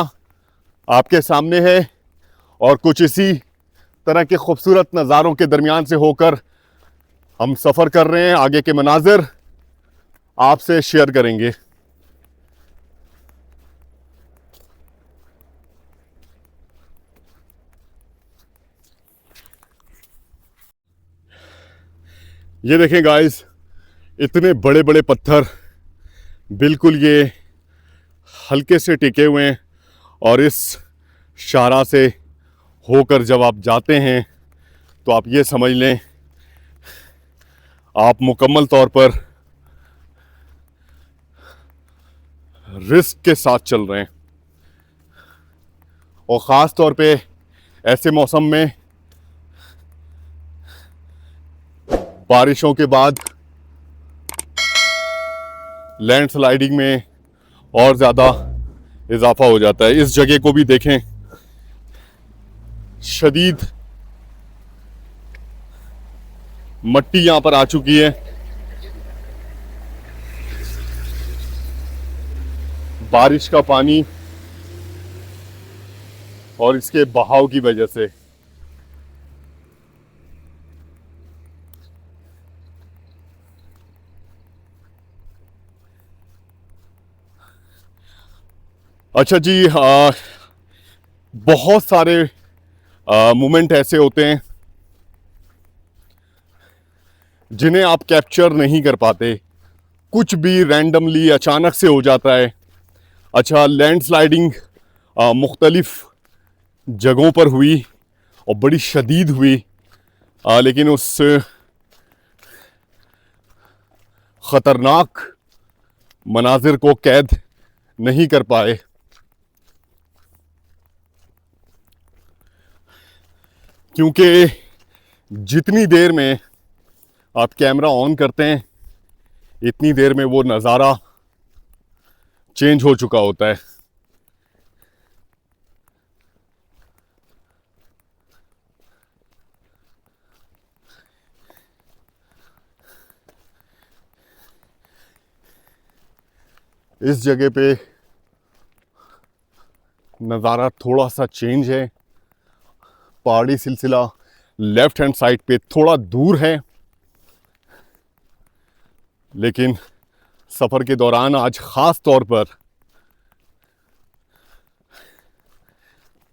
आपके सामने है, और कुछ इसी तरह के खूबसूरत नज़ारों के दरमियान से होकर हम सफ़र कर रहे हैं। आगे के मनाजिर आपसे शेयर करेंगे। ये देखें गाइस, इतने बड़े बड़े पत्थर बिल्कुल ये हल्के से टिके हुए हैं, और इस शाहराह से होकर जब आप जाते हैं तो आप ये समझ लें आप मुकम्मल तौर पर रिस्क के साथ चल रहे हैं। और ख़ास तौर पे ऐसे मौसम में बारिशों के बाद लैंडस्लाइडिंग में और ज़्यादा इजाफा हो जाता है। इस जगह को भी देखें, शदीद मट्टी यहाँ पर आ चुकी है। बारिश का पानी और इसके बहाव की वजह से अच्छा जी, बहुत सारे मोमेंट ऐसे होते हैं जिन्हें आप कैप्चर नहीं कर पाते। कुछ भी रैंडमली अचानक से हो जाता है। अच्छा, लैंडस्लाइडिंग मुख्तलिफ जगहों पर हुई और बड़ी शदीद हुई, लेकिन उस ख़तरनाक मनाजिर को कैद नहीं कर पाए। क्योंकि जितनी देर में आप कैमरा ऑन करते हैं इतनी देर में वो नज़ारा चेंज हो चुका होता है। इस जगह पे नज़ारा थोड़ा सा चेंज है। पहाड़ी सिलसिला लेफ्ट हैंड साइड पे थोड़ा दूर है, लेकिन सफ़र के दौरान आज ख़ास तौर पर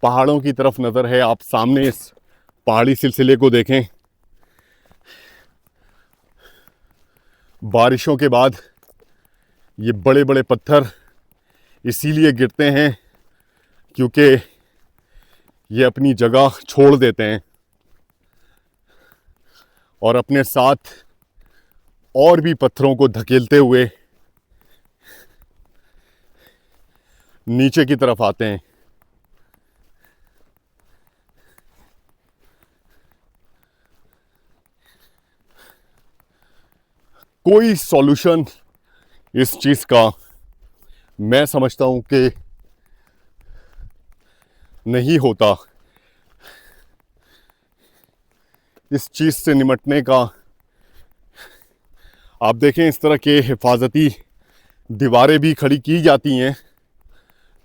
पहाड़ों की तरफ नज़र है। आप सामने इस पहाड़ी सिलसिले को देखें। बारिशों के बाद ये बड़े बड़े पत्थर इसीलिए गिरते हैं क्योंकि ये अपनी जगह छोड़ देते हैं और अपने साथ और भी पत्थरों को धकेलते हुए नीचे की तरफ आते हैं। कोई सॉल्यूशन इस चीज़ का मैं समझता हूं कि नहीं होता। इस चीज़ से निपटने का आप देखें, इस तरह के हिफाजती दीवारें भी खड़ी की जाती हैं,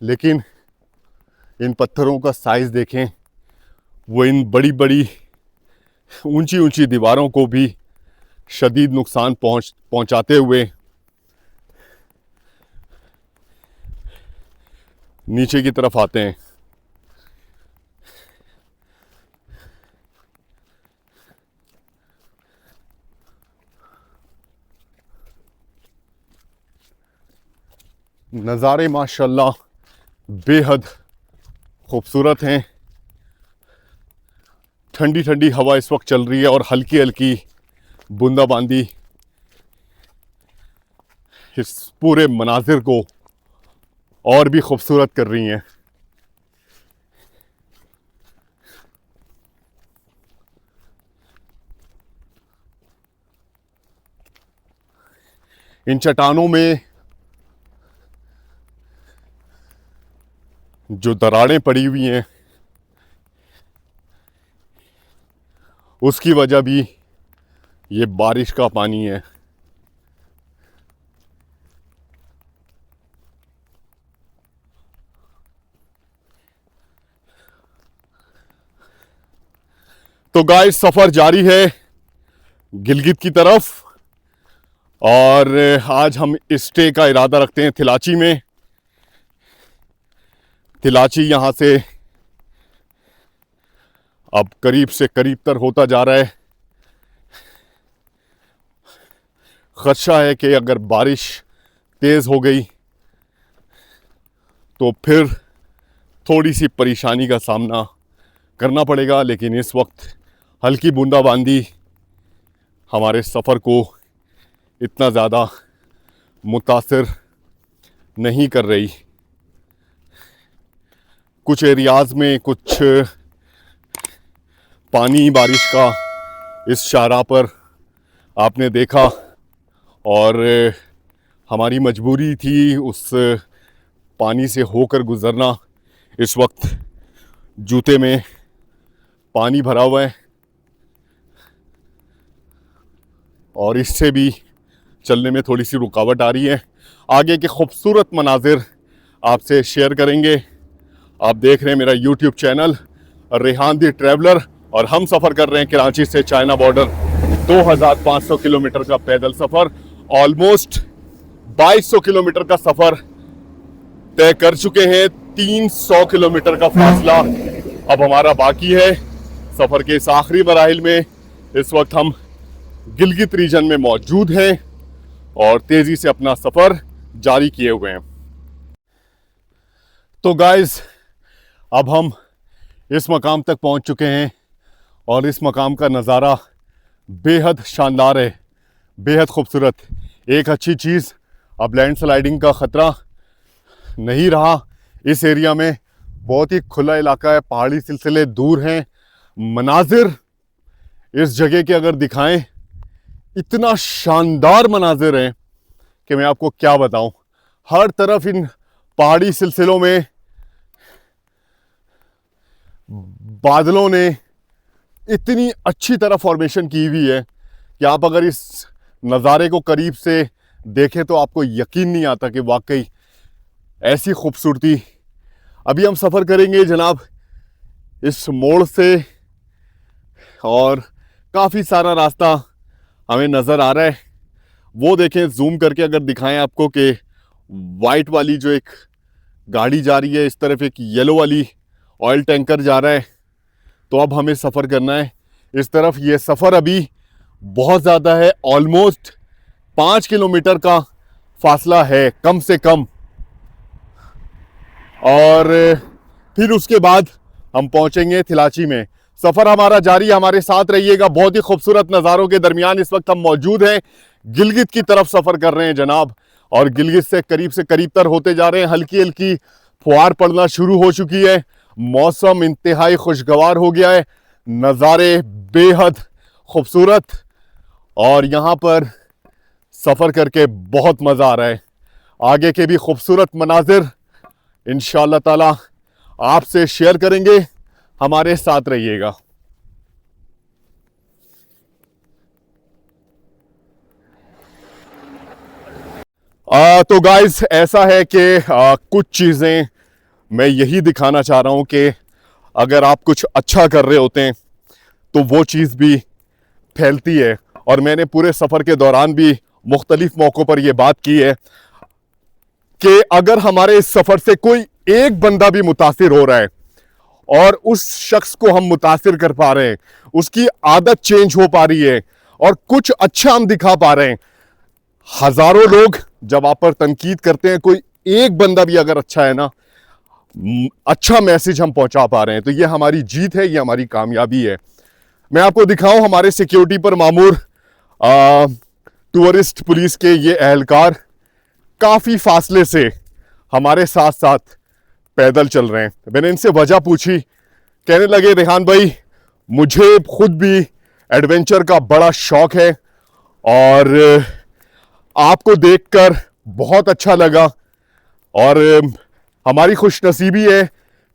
लेकिन इन पत्थरों का साइज़ देखें, वो इन बड़ी बड़ी ऊंची ऊंची दीवारों को भी शदीद नुकसान पहुंचाते हुए नीचे की तरफ आते हैं। नज़ारे माशाल्लाह बेहद खूबसूरत हैं। ठंडी ठंडी हवा इस वक्त चल रही है और हल्की हल्की बूंदाबांदी इस पूरे मनाजिर को और भी खूबसूरत कर रही हैं। इन चट्टानों में जो दरारें पड़ी हुई हैं उसकी वजह भी ये बारिश का पानी है। तो गाइस, सफर जारी है गिलगित की तरफ और आज हम स्टे का इरादा रखते हैं थिलाची में। थिलाची यहाँ से अब करीब से करीब तर होता जा रहा है। खदशा है कि अगर बारिश तेज़ हो गई तो फिर थोड़ी सी परेशानी का सामना करना पड़ेगा, लेकिन इस वक्त हल्की बूंदाबांदी हमारे सफ़र को इतना ज़्यादा मुतासिर नहीं कर रही। कुछ एरियाज़ में कुछ पानी बारिश का इस शाहराह पर आपने देखा, और हमारी मजबूरी थी उस पानी से होकर गुज़रना। इस वक्त जूते में पानी भरा हुआ है और इससे भी चलने में थोड़ी सी रुकावट आ रही है। आगे के खूबसूरत मनाजिर आपसे शेयर करेंगे। आप देख रहे हैं मेरा YouTube चैनल रेहान दी ट्रैवलर, और हम सफ़र कर रहे हैं कराची से चाइना बॉर्डर। 2500 किलोमीटर का पैदल सफ़र, ऑलमोस्ट 2200 किलोमीटर का सफ़र तय कर चुके हैं। 300 किलोमीटर का फासला अब हमारा बाकी है। सफ़र के इस आखिरी मराहिल में इस वक्त हम गिलगित रीजन में मौजूद हैं और तेज़ी से अपना सफ़र जारी किए हुए हैं। तो गाइस, अब हम इस मकाम तक पहुंच चुके हैं और इस मकाम का नज़ारा बेहद शानदार है, बेहद खूबसूरत। एक अच्छी चीज़, अब लैंडस्लाइडिंग का ख़तरा नहीं रहा इस एरिया में। बहुत ही खुला इलाका है, पहाड़ी सिलसिले दूर हैं। मनाजिर इस जगह के अगर दिखाएं, इतना शानदार मनाजिर हैं कि मैं आपको क्या बताऊं। हर तरफ इन पहाड़ी सिलसिलों में बादलों ने इतनी अच्छी तरह फॉर्मेशन की हुई है कि आप अगर इस नज़ारे को करीब से देखें तो आपको यकीन नहीं आता कि वाकई ऐसी खूबसूरती। अभी हम सफ़र करेंगे जनाब इस मोड़ से, और काफ़ी सारा रास्ता हमें नज़र आ रहा है। वो देखें, जूम करके अगर दिखाएं आपको कि वाइट वाली जो एक गाड़ी जा रही है, इस तरफ एक येलो वाली ऑयल टैंकर जा रहा है। तो अब हमें सफ़र करना है इस तरफ। ये सफ़र अभी बहुत ज़्यादा है, ऑलमोस्ट 5 किलोमीटर का फासला है कम से कम, और फिर उसके बाद हम पहुंचेंगे थिलाची में। सफ़र हमारा जारी, हमारे साथ रहिएगा। बहुत ही खूबसूरत नज़ारों के दरमियान इस वक्त हम मौजूद हैं। गिलगित की तरफ सफ़र कर रहे हैं जनाब, और गिलगित से करीब तर होते जा रहे हैं। हल्की हल्की फुहार पड़ना शुरू हो चुकी है। मौसम इंतहाई खुशगवार हो गया है, नज़ारे बेहद खूबसूरत, और यहाँ पर सफ़र करके बहुत मज़ा आ रहा है। आगे के भी खूबसूरत मनाजिर इंशाअल्लाह ताला आपसे शेयर करेंगे, हमारे साथ रहिएगा। तो गाइस, ऐसा है कि कुछ चीज़ें मैं यही दिखाना चाह रहा हूं कि अगर आप कुछ अच्छा कर रहे होते हैं तो वो चीज़ भी फैलती है। और मैंने पूरे सफ़र के दौरान भी मुख्तलिफ मौक़ों पर यह बात की है कि अगर हमारे इस सफ़र से कोई एक बंदा भी मुतासिर हो रहा है और उस शख्स को हम मुतासिर कर पा रहे हैं, उसकी आदत चेंज हो पा रही है और कुछ अच्छा हम दिखा पा रहे हैं। हज़ारों लोग जब आप पर तनकीद करते हैं, कोई एक बंदा भी अगर अच्छा है ना, अच्छा मैसेज हम पहुंचा पा रहे हैं, तो ये हमारी जीत है, ये हमारी कामयाबी है। मैं आपको दिखाऊं, हमारे सिक्योरिटी पर मामूर टूरिस्ट पुलिस के ये एहलकार काफ़ी फासले से हमारे साथ साथ पैदल चल रहे हैं। मैंने इनसे वजह पूछी, कहने लगे रेहान भाई, मुझे खुद भी एडवेंचर का बड़ा शौक है और आपको देखकर बहुत अच्छा लगा, और हमारी खुशनसीबी है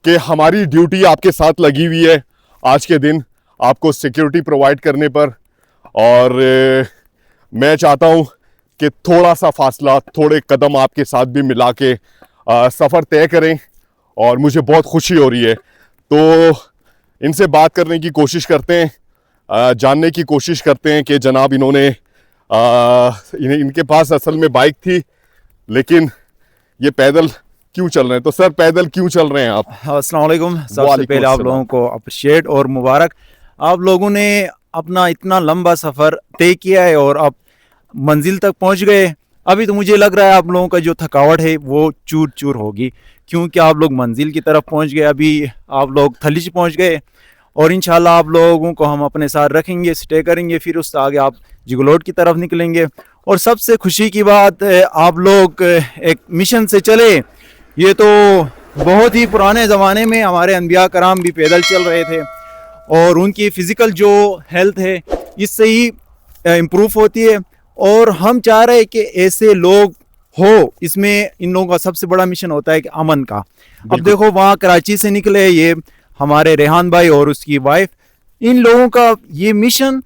कि हमारी ड्यूटी आपके साथ लगी हुई है आज के दिन आपको सिक्योरिटी प्रोवाइड करने पर। और मैं चाहता हूं कि थोड़ा सा फासला, थोड़े कदम आपके साथ भी मिला के सफ़र तय करें, और मुझे बहुत खुशी हो रही है। तो इनसे बात करने की कोशिश करते हैं, जानने की कोशिश करते हैं कि जनाब इन्होंने इनके पास असल में बाइक थी, लेकिन ये पैदल क्यों चल रहे हैं। तो सर, पैदल क्यों चल रहे हैं आप? अस्सलाम वालेकुम। सबसे पहले आप लोगों को अप्रिशिएट और मुबारक, आप लोगों ने अपना इतना लंबा सफ़र तय किया है और आप मंजिल तक पहुंच गए। अभी तो मुझे लग रहा है आप लोगों का जो थकावट है वो चूर चूर होगी, क्योंकि आप लोग मंजिल की तरफ पहुंच गए। अभी आप लोग थलीच पहुंच गए और इंशाल्लाह आप लोगों को हम अपने साथ रखेंगे, स्टे करेंगे, फिर उससे आगे आप जिगलोड की तरफ निकलेंगे। और सबसे खुशी की बात, आप लोग एक मिशन से चले, ये तो बहुत ही पुराने ज़माने में हमारे अम्बिया कराम भी पैदल चल रहे थे और उनकी फ़िज़िकल जो हेल्थ है इससे ही इम्प्रूव होती है। और हम चाह रहे हैं कि ऐसे लोग हो, इसमें इन लोगों का सबसे बड़ा मिशन होता है कि अमन का। अब देखो वहाँ कराची से निकले ये हमारे रेहान भाई और उसकी वाइफ, इन लोगों का ये मिशन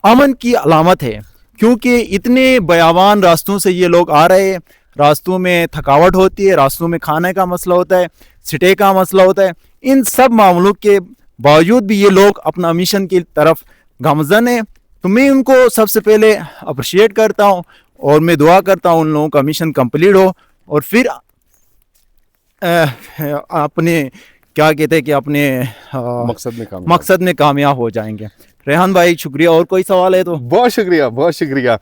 अमन की अलामत है, क्योंकि इतने बयावान रास्तों से ये लोग आ रहे हैं। रास्तों में थकावट होती है, रास्तों में खाने का मसला होता है, स्टे का मसला होता है। इन सब मामलों के बावजूद भी ये लोग अपना मिशन की तरफ गामजन है। तो मैं उनको सबसे पहले अप्रिशिएट करता हूँ और मैं दुआ करता हूँ उन लोगों का मिशन कंप्लीट हो और फिर अपने क्या कहते हैं कि अपने मकसद में कामयाब हो जाएंगे। रेहान भाई शुक्रिया। और कोई सवाल है तो? बहुत शुक्रिया, बहुत शुक्रिया।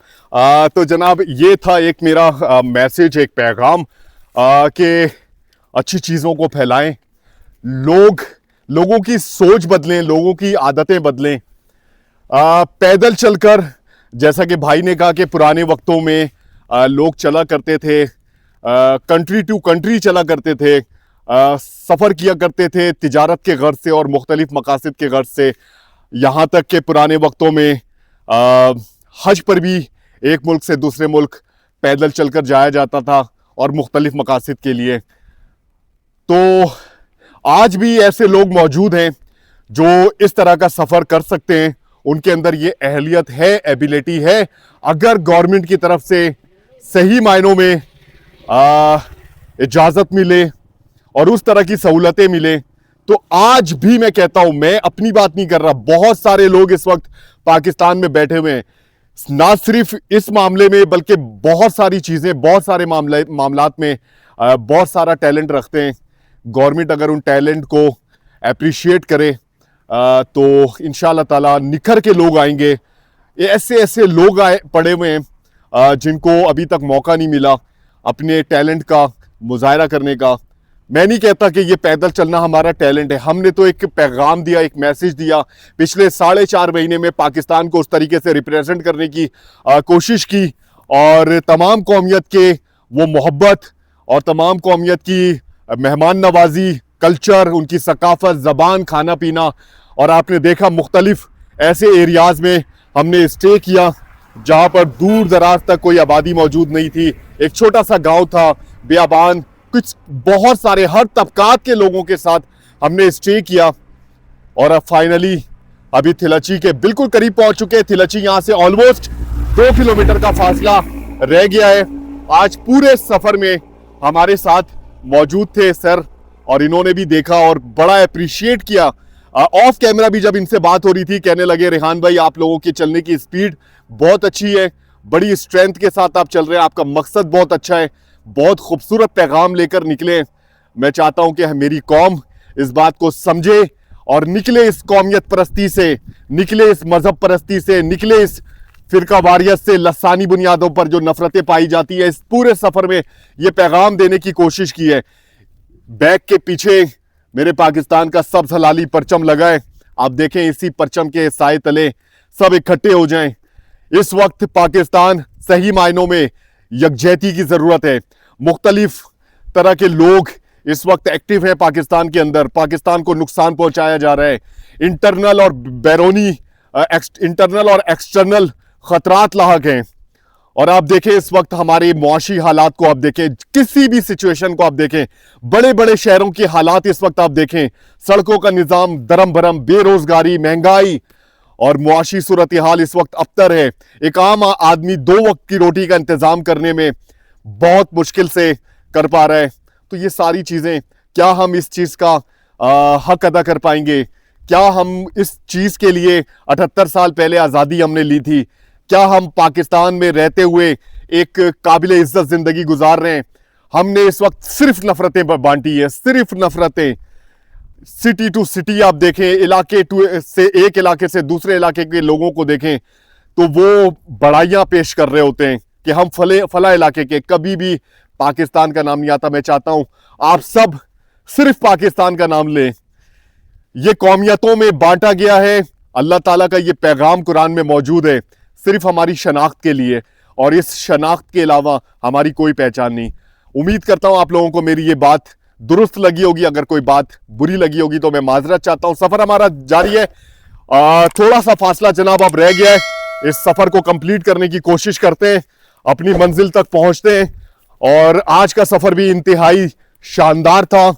तो जनाब ये था एक मेरा मैसेज, एक पैगाम कि अच्छी चीज़ों को फैलाएं, लोगों की सोच बदलें, लोगों की आदतें बदलें। पैदल चलकर, जैसा कि भाई ने कहा कि पुराने वक्तों में लोग चला करते थे, कंट्री टू कंट्री चला करते थे, सफ़र किया करते थे तिजारत के गर्ज से और मुख्तलिफ मकासद के गर्ज से। यहाँ तक कि पुराने वक्तों में हज पर भी एक मुल्क से दूसरे मुल्क पैदल चलकर जाया जाता था और मुख्तलिफ मकासद के लिए। तो आज भी ऐसे लोग मौजूद हैं जो इस तरह का सफ़र कर सकते हैं, उनके अंदर ये अहलियत है, एबिलिटी है। अगर गवर्नमेंट की तरफ से सही मायनों में इजाज़त मिले और उस तरह की सहूलतें मिले, तो आज भी मैं कहता हूं, मैं अपनी बात नहीं कर रहा, बहुत सारे लोग इस वक्त पाकिस्तान में बैठे हुए हैं, ना सिर्फ इस मामले में बल्कि बहुत सारी चीज़ें, बहुत सारे मामलात में बहुत सारा टैलेंट रखते हैं। गवर्नमेंट अगर उन टैलेंट को अप्रिशिएट करे तो इंशाअल्लाह ताला निखर के लोग आएंगे। ऐसे लोग पड़े हुए हैं जिनको अभी तक मौका नहीं मिला अपने टैलेंट का मुजाहरा करने का। मैं नहीं कहता कि ये पैदल चलना हमारा टैलेंट है, हमने तो एक पैगाम दिया, एक मैसेज दिया। पिछले 4.5 महीने में पाकिस्तान को उस तरीके से रिप्रेजेंट करने की कोशिश की और तमाम कौमियत के वो मोहब्बत और तमाम कौमियत की मेहमान नवाजी, कल्चर, उनकी सकाफत, ज़बान, खाना पीना। और आपने देखा मुख्तलिफ ऐसे एरियाज़ में हमने स्टे किया जहाँ पर दूर दराज तक कोई आबादी मौजूद नहीं थी, एक छोटा सा गाँव था, बियाबान, कुछ बहुत सारे हर तबकात के लोगों के साथ हमने स्टे किया। और अब फाइनली अभी थिलाची के बिल्कुल करीब पहुंच चुके हैं। थिलाची यहाँ से ऑलमोस्ट 2 किलोमीटर का फासला रह गया है। आज पूरे सफ़र में हमारे साथ मौजूद थे सर और इन्होंने भी देखा और बड़ा अप्रिशिएट किया। ऑफ कैमरा भी जब इनसे बात हो रही थी, कहने लगे रेहान भाई आप लोगों की चलने की स्पीड बहुत अच्छी है, बड़ी स्ट्रेंथ के साथ आप चल रहे हैं, आपका मकसद बहुत अच्छा है, बहुत खूबसूरत पैगाम लेकर निकले। मैं चाहता हूं कि मेरी कौम इस बात को समझे और निकले इस कौमियत परस्ती से, निकले इस मजहब परस्ती से, निकले इस फिरका वारियत से, लसानी बुनियादों पर जो नफरतें पाई जाती है। इस पूरे सफर में ये पैगाम देने की कोशिश की है। बैग के पीछे मेरे पाकिस्तान का सब्ज़ हलाली परचम लगा है, आप देखें इसी परचम के साए तले सब इकट्ठे हो जाएं। इस वक्त पाकिस्तान सही मायनों में यकजहती की ज़रूरत है। मुख्तलिफ तरह के लोग इस वक्त एक्टिव है पाकिस्तान के अंदर, पाकिस्तान को नुकसान पहुंचाया जा रहा है। इंटरनल और बैरूनी, इंटरनल और एक्सटर्नल ख़तरात लाहक हैं। और आप देखें इस वक्त हमारे मुआशी हालात को, आप देखें किसी भी सिचुएशन को आप देखें, बड़े बड़े शहरों के हालात इस वक्त आप देखें, सड़कों का निज़ाम दरम भरम, बेरोज़गारी, महंगाई और मुआशी सूरत हाल इस वक्त अबतर है। एक आम आदमी 2 वक्त की रोटी का इंतज़ाम करने में बहुत मुश्किल से कर पा रहा है। तो ये सारी चीज़ें, क्या हम इस चीज़ का हक अदा कर पाएंगे? क्या हम इस चीज़ के लिए 78 साल पहले आज़ादी हमने ली थी, क्या हम पाकिस्तान में रहते हुए एक काबिल इज्जत ज़िंदगी गुजार रहे हैं? हमने इस वक्त सिर्फ नफ़रतें बांटी है, सिर्फ नफ़रतें। सिटी टू सिटी आप देखें, इलाके से एक इलाके से दूसरे इलाके के लोगों को देखें तो वो बड़ाइयाँ पेश कर रहे होते हैं कि हम फला इलाके के, कभी भी पाकिस्तान का नाम नहीं आता। मैं चाहता हूँ आप सब सिर्फ पाकिस्तान का नाम लें। ये कौमियतों में बांटा गया है, अल्लाह ताला का ये पैगाम कुरान में मौजूद है, सिर्फ हमारी शनाख्त के लिए, और इस शनाख्त के अलावा हमारी कोई पहचान नहीं। उम्मीद करता हूँ आप लोगों को मेरी ये बात दुरुस्त लगी होगी, अगर कोई बात बुरी लगी होगी तो मैं माजरत चाहता हूं। सफर हमारा जारी है, थोड़ा सा फासला जनाब अब रह गया है। इस सफर को कंप्लीट करने की कोशिश करते हैं, अपनी मंजिल तक पहुंचते हैं। और आज का सफर भी इंतहाई शानदार था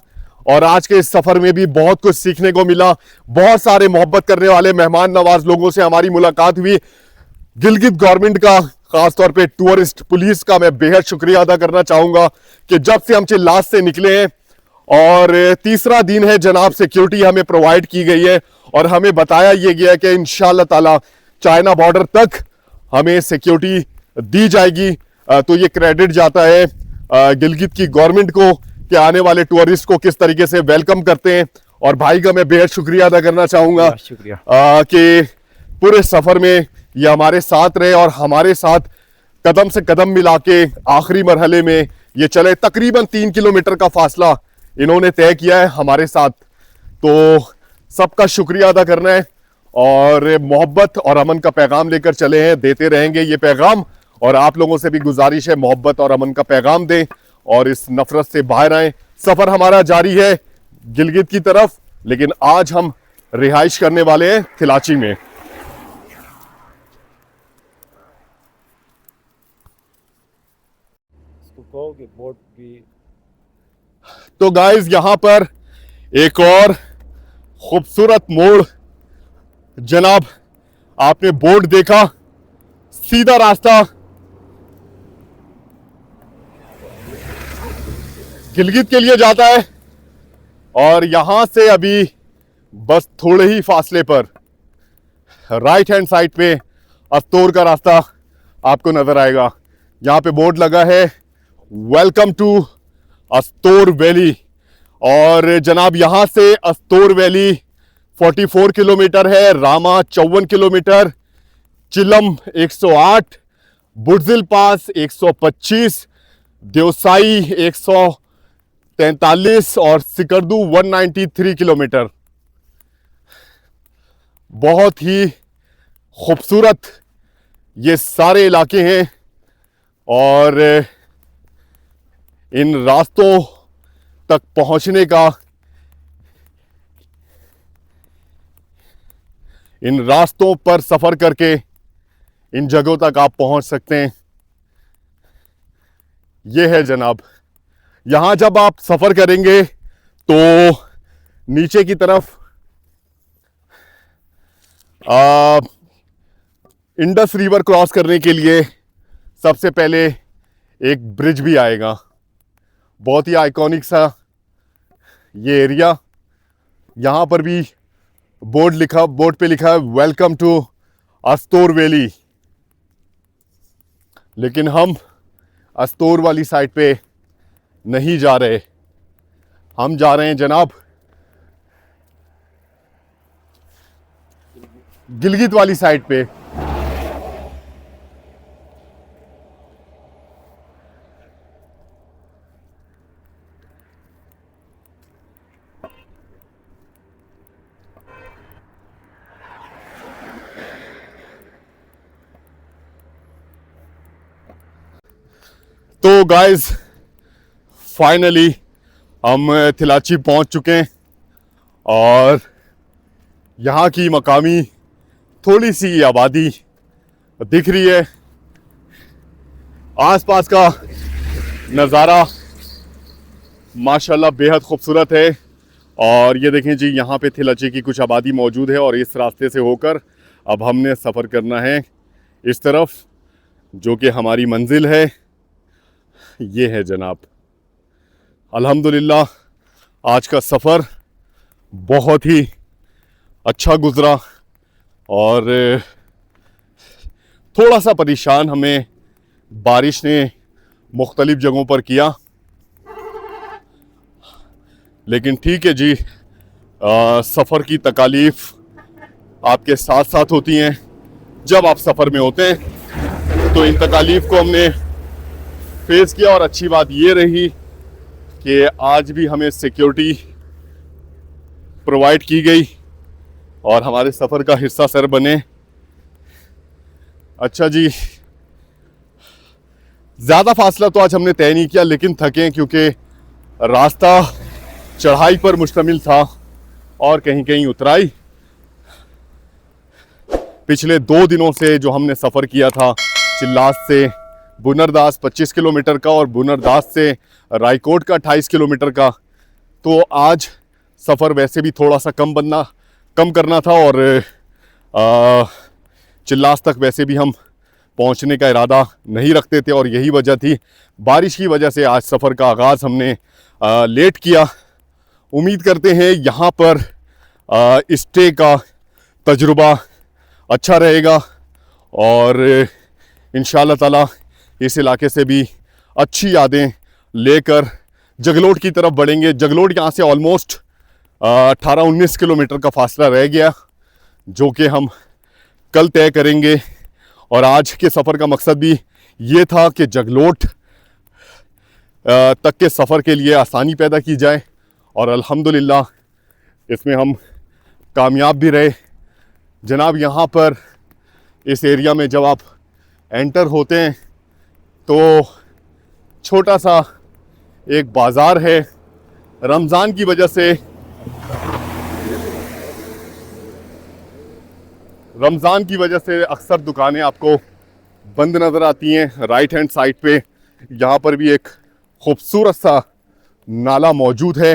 और आज के इस सफर में भी बहुत कुछ सीखने को मिला। बहुत सारे मोहब्बत करने वाले मेहमान नवाज लोगों से हमारी मुलाकात हुई। गिलगित गवर्नमेंट का, खासतौर पे टूरिस्ट पुलिस का मैं बेहद शुक्रिया अदा करना चाहूंगा कि जब से हम चिल्लास से निकले हैं और तीसरा दिन है जनाब, सिक्योरिटी हमें प्रोवाइड की गई है और हमें बताया यह गया है कि इंशाअल्लाह ताला चाइना बॉर्डर तक हमें सिक्योरिटी दी जाएगी। तो ये क्रेडिट जाता है गिलगित की गवर्नमेंट को कि आने वाले टूरिस्ट को किस तरीके से वेलकम करते हैं। और भाई का मैं बेहद शुक्रिया अदा करना चाहूंगा शुक्रिया कि पूरे सफर में ये हमारे साथ रहे और हमारे साथ कदम से कदम मिला के आखिरी मरहले में ये चले। तकरीबन 3 किलोमीटर का फासला इन्होंने तय किया है हमारे साथ, तो सबका शुक्रिया अदा करना है और मोहब्बत और अमन का पैगाम लेकर चले हैं, देते रहेंगे ये पैगाम। और आप लोगों से भी गुजारिश है मोहब्बत और अमन का पैगाम दें और इस नफरत से बाहर आए। सफर हमारा जारी है गिलगित की तरफ, लेकिन आज हम रिहाइश करने वाले हैं थिलाची में। तो गाइस यहां पर एक और खूबसूरत मोड़, जनाब आपने बोर्ड देखा, सीधा रास्ता गिलगित के लिए जाता है और यहां से अभी बस थोड़े ही फासले पर राइट हैंड साइड पे अस्तोर का रास्ता आपको नजर आएगा। यहां पे बोर्ड लगा है वेलकम टू अस्तोर वैली। और जनाब यहां से अस्तोर वैली 44 किलोमीटर है, रामा 54 किलोमीटर, चिलम 108, बुर्जिल पास 125, देवसाई 143 और सिकरदू 193 किलोमीटर। बहुत ही खूबसूरत ये सारे इलाके हैं और इन रास्तों तक पहुंचने का, इन रास्तों पर सफर करके इन जगहों तक आप पहुंच सकते हैं। ये है जनाब, यहां जब आप सफर करेंगे तो नीचे की तरफ इंडस रिवर क्रॉस करने के लिए सबसे पहले एक ब्रिज भी आएगा। बहुत ही आइकॉनिक सा ये एरिया। यहां पर भी बोर्ड पे लिखा है वेलकम टू अस्तोर वैली, लेकिन हम अस्तोर वाली साइड पे नहीं जा रहे, हम जा रहे हैं जनाब गिलगित वाली साइड पे। तो गाइस फाइनली हम थिलाची पहुंच चुके हैं और यहाँ की मकामी थोड़ी सी आबादी दिख रही है। आसपास का नज़ारा माशाल्लाह बेहद खूबसूरत है। और ये देखें जी, यहाँ पे थिलाची की कुछ आबादी मौजूद है और इस रास्ते से होकर अब हमने सफ़र करना है इस तरफ, जो कि हमारी मंजिल है। ये है जनाब, अल्हम्दुलिल्लाह आज का सफ़र बहुत ही अच्छा गुज़रा और थोड़ा सा परेशान हमें बारिश ने मुख्तलिफ़ जगहों पर किया, लेकिन ठीक है जी, सफ़र की तकालीफ आपके साथ साथ होती हैं। जब आप सफ़र में होते हैं तो इन तकालीफ को हमने फेस किया और अच्छी बात ये रही कि आज भी हमें सिक्योरिटी प्रोवाइड की गई और हमारे सफ़र का हिस्सा सर बने। अच्छा जी, ज़्यादा फासला तो आज हमने तय नहीं किया, लेकिन थके क्योंकि रास्ता चढ़ाई पर मुश्तमिल था और कहीं कहीं उतराई। पिछले 2 दिनों से जो हमने सफ़र किया था चिल्लास से बुनरदास 25 किलोमीटर का और बुनरदास से रायकोट का 28 किलोमीटर का, तो आज सफ़र वैसे भी थोड़ा सा कम करना था और चिल्लास तक वैसे भी हम पहुंचने का इरादा नहीं रखते थे और यही वजह थी, बारिश की वजह से आज सफ़र का आगाज़ हमने लेट किया। उम्मीद करते हैं यहाँ पर स्टे का तजुर्बा अच्छा रहेगा और इंशाअल्लाह ताला इस इलाके से भी अच्छी यादें लेकर जगलोट की तरफ बढ़ेंगे। जगलोट यहाँ से ऑलमोस्ट 18-19 किलोमीटर का फासला रह गया जो कि हम कल तय करेंगे। और आज के सफ़र का मकसद भी ये था कि जगलोट तक के सफ़र के लिए आसानी पैदा की जाए और अल्हम्दुलिल्लाह इसमें हम कामयाब भी रहे। जनाब, यहाँ पर इस एरिया में जब आप एंटर होते हैं तो छोटा सा एक बाज़ार है। रमज़ान की वजह से अक्सर दुकानें आपको बंद नज़र आती हैं। राइट हैंड साइड पे यहाँ पर भी एक खूबसूरत सा नाला मौजूद है।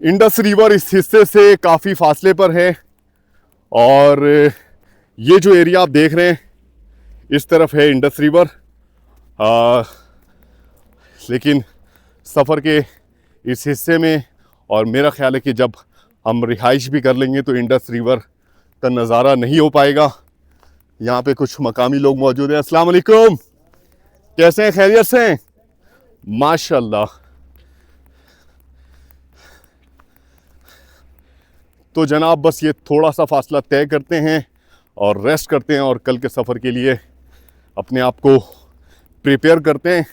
इंडस रिवर इस हिस्से से काफ़ी फासले पर है और ये जो एरिया आप देख रहे हैं इस तरफ है इंडस रिवर। लेकिन सफ़र के इस हिस्से में और मेरा ख्याल है कि जब हम रिहाइश भी कर लेंगे तो इंडस रिवर का नज़ारा नहीं हो पाएगा। यहाँ पे कुछ मकामी लोग मौजूद हैं। अस्सलाम वालेकुम, कैसे हैं? खैरियत से हैं? माशाल्लाह। तो जनाब बस ये थोड़ा सा फासला तय करते हैं और रेस्ट करते हैं और कल के सफ़र के लिए अपने आप को प्रिपेयर करते हैं।